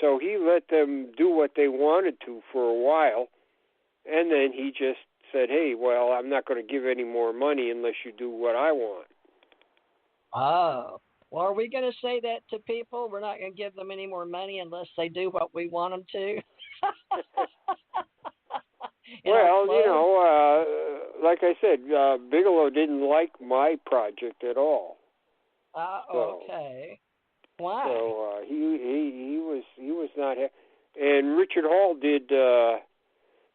So he let them do what they wanted to for a while, and then he just said, "Hey, well, I'm not going to give any more money unless you do what I want." Oh. Well, are we going to say that to people? We're not going to give them any more money unless they do what we want them to? Well, like I said, Bigelow didn't like my project at all. Okay. Why? So he was not. And Richard Hall did the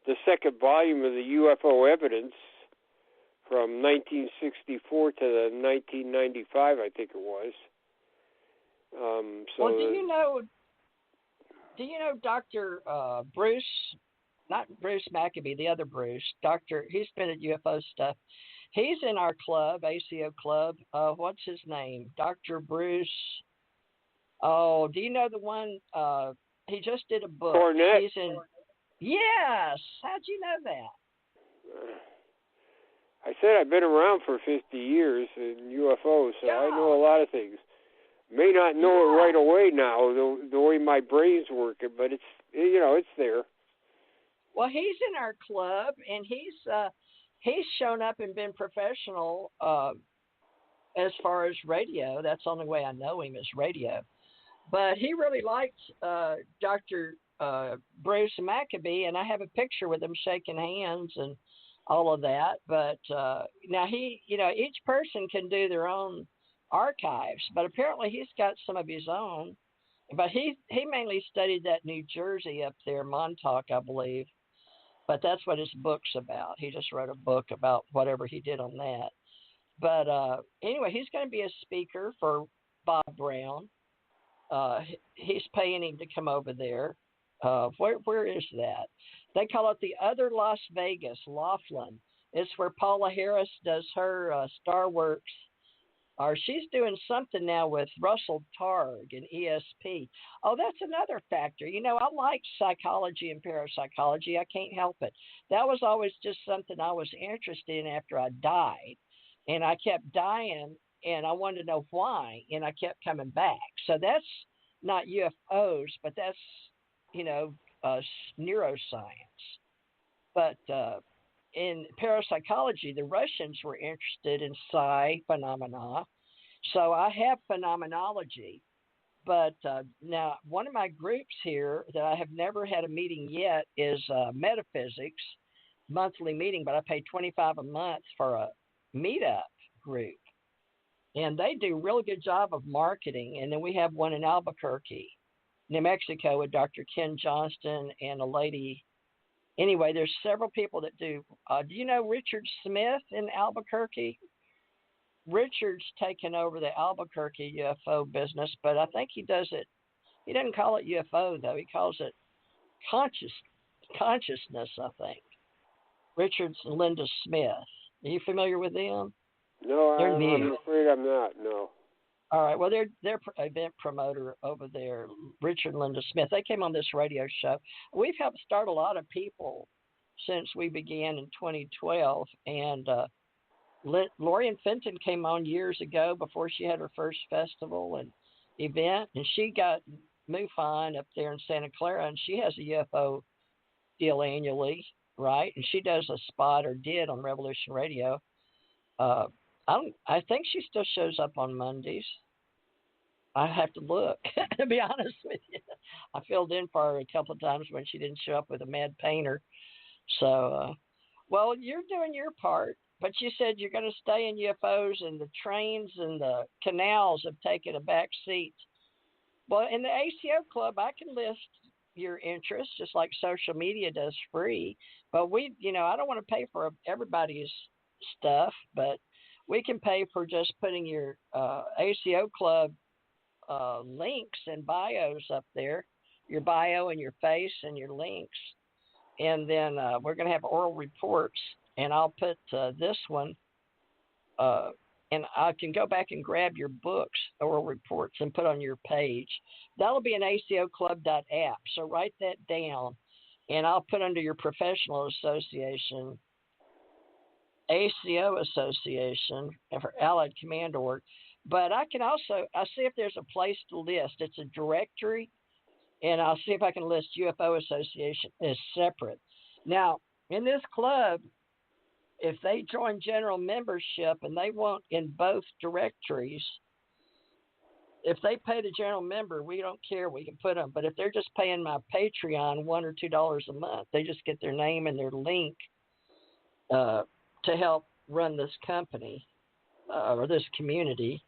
2nd volume of the UFO evidence from 1964 to 1995, I think it was. Well, do you know? Do you know Dr. Bruce? Not Bruce Maccabee, the other Bruce. He's been at UFO stuff. He's in our club, ACO club. What's his name? Dr. Bruce. Oh, do you know the one? He just did a book. Cornett. He's in. Yes. How'd you know that? I said I've been around for 50 years in UFOs, so I know a lot of things. May not know it right away now, the way my brain's working, but it's it's there. Well, he's in our club, and he's shown up and been professional as far as radio. That's the only way I know him is radio. But he really liked Dr. Bruce Maccabee, and I have a picture with him shaking hands and all of that. But now each person can do their own archives, but apparently he's got some of his own. But he mainly studied that New Jersey up there, Montauk, I believe. But that's what his book's about. He just wrote a book about whatever he did on that. But anyway, he's going to be a speaker for Bob Brown. He's paying him to come over there. Where is that? They call it the Other Las Vegas, Laughlin. It's where Paula Harris does her Star Works. Or she's doing something now with Russell Targ and ESP. Oh, that's another factor. I like psychology and parapsychology. I can't help it. That was always just something I was interested in after I died. And I kept dying, and I wanted to know why, and I kept coming back. So that's not UFOs, but that's, neuroscience. But in parapsychology, the Russians were interested in psi phenomena. So I have phenomenology. But now one of my groups here that I have never had a meeting yet is metaphysics, monthly meeting, but I pay $25 a month for a meetup group. And they do a really good job of marketing. And then we have one in Albuquerque, New Mexico, with Dr. Ken Johnston and a lady. Anyway, there's several people that do. Do you know Richard Smith in Albuquerque? Richard's taken over the Albuquerque UFO business, but I think he does it. He doesn't call it UFO, though. He calls it consciousness, I think. Richard and Linda Smith. Are you familiar with them? No, I'm afraid I'm not, no. All right. Well, they're event promoter over there, Richard and Linda Smith. They came on this radio show. We've helped start a lot of people since we began in 2012. And Lorian Fenton came on years ago before she had her first festival and event. And she got MUFON up there in Santa Clara, and she has a UFO deal annually, right? And she does a spot, or did, on Revolution Radio. I think she still shows up on Mondays. I have to look, to be honest with you. I filled in for her a couple of times when she didn't show up with a mad painter. So, well, you're doing your part, but you said you're going to stay in UFOs, and the trains and the canals have taken a back seat. Well, in the ACO Club, I can list your interests, just like social media does free. But I don't want to pay for everybody's stuff, but we can pay for just putting your ACO Club links and bios up there, your bio and your face and your links. And then we're going to have oral reports, and I'll put this one, and I can go back and grab your books, oral reports, and put on your page. That'll be an acoclub.app, so write that down, and I'll put under your professional association, ACO Association for Allied Command Org. But I see if there's a place to list. It's a directory, and I'll see if I can list UFO Association as separate. Now, in this club, if they join general membership and they want in both directories, if they pay the general member, we don't care. We can put them. But if they're just paying my Patreon $1 or $2 a month, they just get their name and their link to help run this company or this community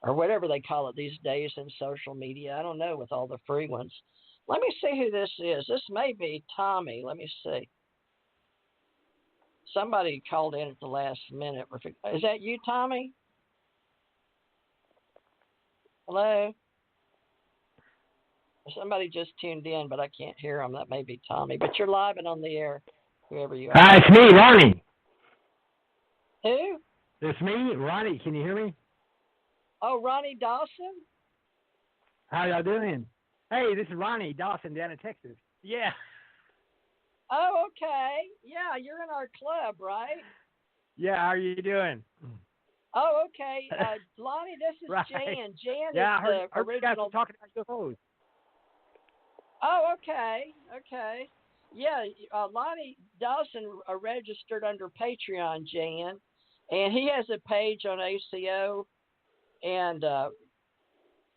or whatever they call it these days in social media. I don't know, with all the free ones. Let me see who this is. This may be Tommy. Let me see. Somebody called in at the last minute. Is that you, Tommy? Hello? Somebody just tuned in, but I can't hear them. That may be Tommy. But you're live and on the air, whoever you are. Hi, it's me, Ronnie. Who? It's me, Ronnie. Can you hear me? Oh, Ronnie Dawson? How y'all doing? Hey, this is Ronnie Dawson down in Texas. Yeah. Oh, okay. Yeah, you're in our club, right? Yeah, how are you doing? Oh, okay. Lonnie, this is Right. Jan. Jan Yeah, is I heard the you guys original. were talking about UFOs. Oh, okay. Okay. Yeah, Lonnie Dawson registered under Patreon, Jan, and he has a page on ACO, and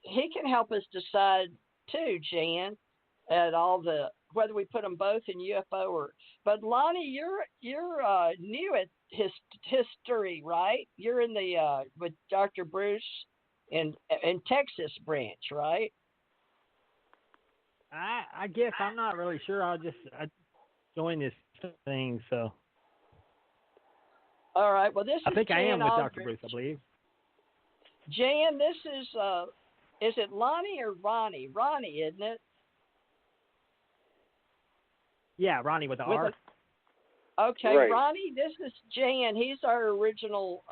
he can help us decide too, Jan, at all the whether we put them both in UFO or. But Lonnie, you're new at history, right? You're in the with Dr. Bruce in Texas branch, right? I guess I'm not really sure. I joined this thing, so. All right. Well, this is I think Jan I am with Aldrich. Dr. Bruce, I believe. Jan, this is it Lonnie or Ronnie? Ronnie, isn't it? Yeah, Ronnie with the R. Okay, Right. Ronnie, this is Jan. He's our original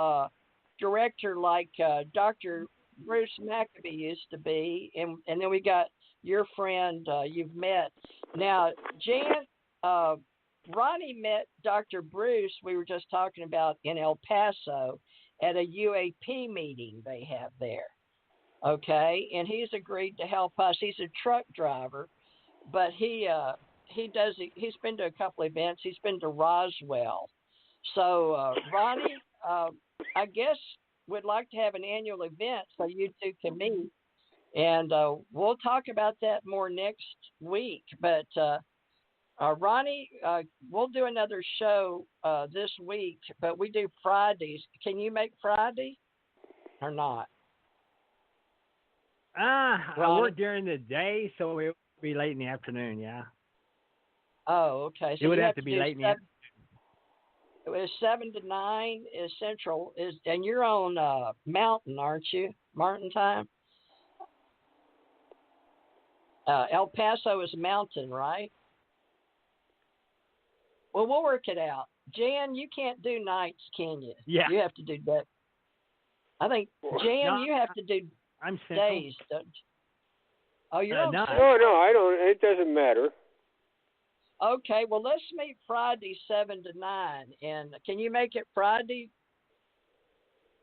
director, like Dr. Bruce McAbee used to be, and then we got your friend you've met. Now, Jan, Ronnie met Dr. Bruce, we were just talking about, in El Paso at a UAP meeting they have there. Okay, and he's agreed to help us. He's a truck driver, but he's been to a couple events. He's been to Roswell. So, Ronnie, I guess we'd like to have an annual event so you two can meet. And we'll talk about that more next week. But Ronnie, we'll do another show this week, but we do Fridays. Can you make Friday or not? I work during the day, so it would be late in the afternoon, yeah. Oh, okay. So it would you have to be late in the afternoon. It was 7 to 9 is Central, and you're on Mountain, aren't you? Mountain time? El Paso is Mountain, right? Well, we'll work it out. Jan, you can't do nights, can you? Yeah. You have to do that. I think, Jan, No, you have to do I'm Central. days, don't you? Oh, you're on no. Central? No, I don't. It doesn't matter. Okay, well, let's meet Friday 7 to 9. And can you make it Friday,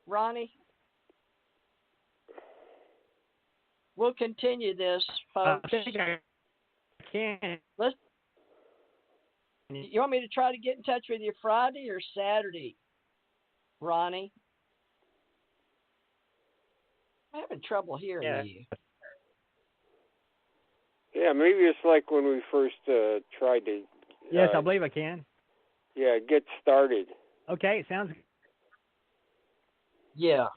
Ronnie? We'll continue this, folks. I think I can. You want me to try to get in touch with you Friday or Saturday, Ronnie? I'm having trouble hearing you. Yeah, maybe it's like when we first tried to. Yes, I believe I can. Yeah, get started. Okay, sounds good. Yeah.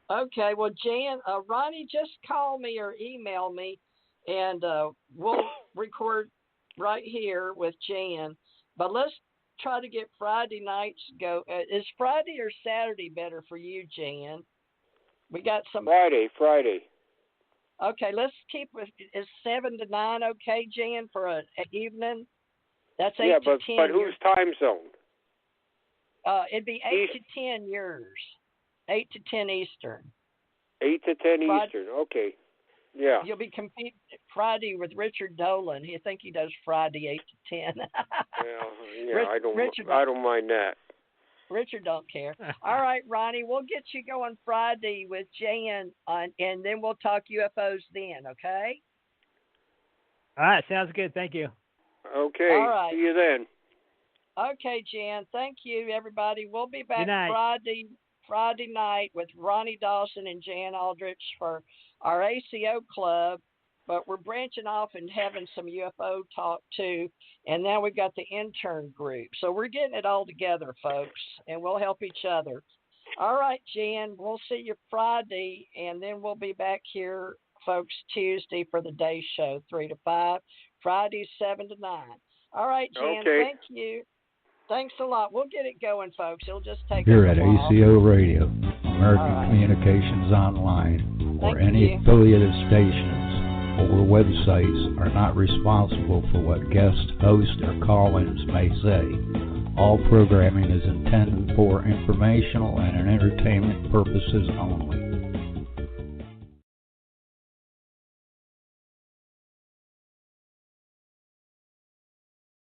Okay, well, Jan, Ronnie, just call me or email me, and we'll record right here with Jan. But let's try to get Friday nights go. Is Friday or Saturday better for you, Jan? We got some. Friday. Okay, let's keep with. Is 7 to 9 okay, Jan, for an evening? That's 8 to 10. But whose time zone? It'd be 8 to 10 yours. 8 to 10 Eastern. 8 to 10 Friday. Eastern. Okay. Yeah. You'll be competing Friday with Richard Dolan. I think he does Friday 8 to 10. I don't mind that. Richard don't care. All right, Ronnie, we'll get you going Friday with Jan, and then we'll talk UFOs then, okay? All right, sounds good. Thank you. Okay. All right. See you then. Okay, Jan. Thank you, everybody. We'll be back Good night. Friday night with Ronnie Dawson and Jan Aldrich for our ACO club, but we're branching off and having some UFO talk too. And now we've got the intern group. So we're getting it all together, folks, and we'll help each other. All right, Jan, we'll see you Friday, and then we'll be back here, folks, Tuesday for the day show, 3 to 5, Friday 7 to 9. All right, Jan, Okay. Thank you. Thanks a lot. We'll get it going, folks. It'll just take Here us at a while. ACO Radio, American All right. Communications Online, or Thank any you. affiliated stations, or websites are not responsible for what guest hosts or call-ins may say. All programming is intended for informational and entertainment purposes only.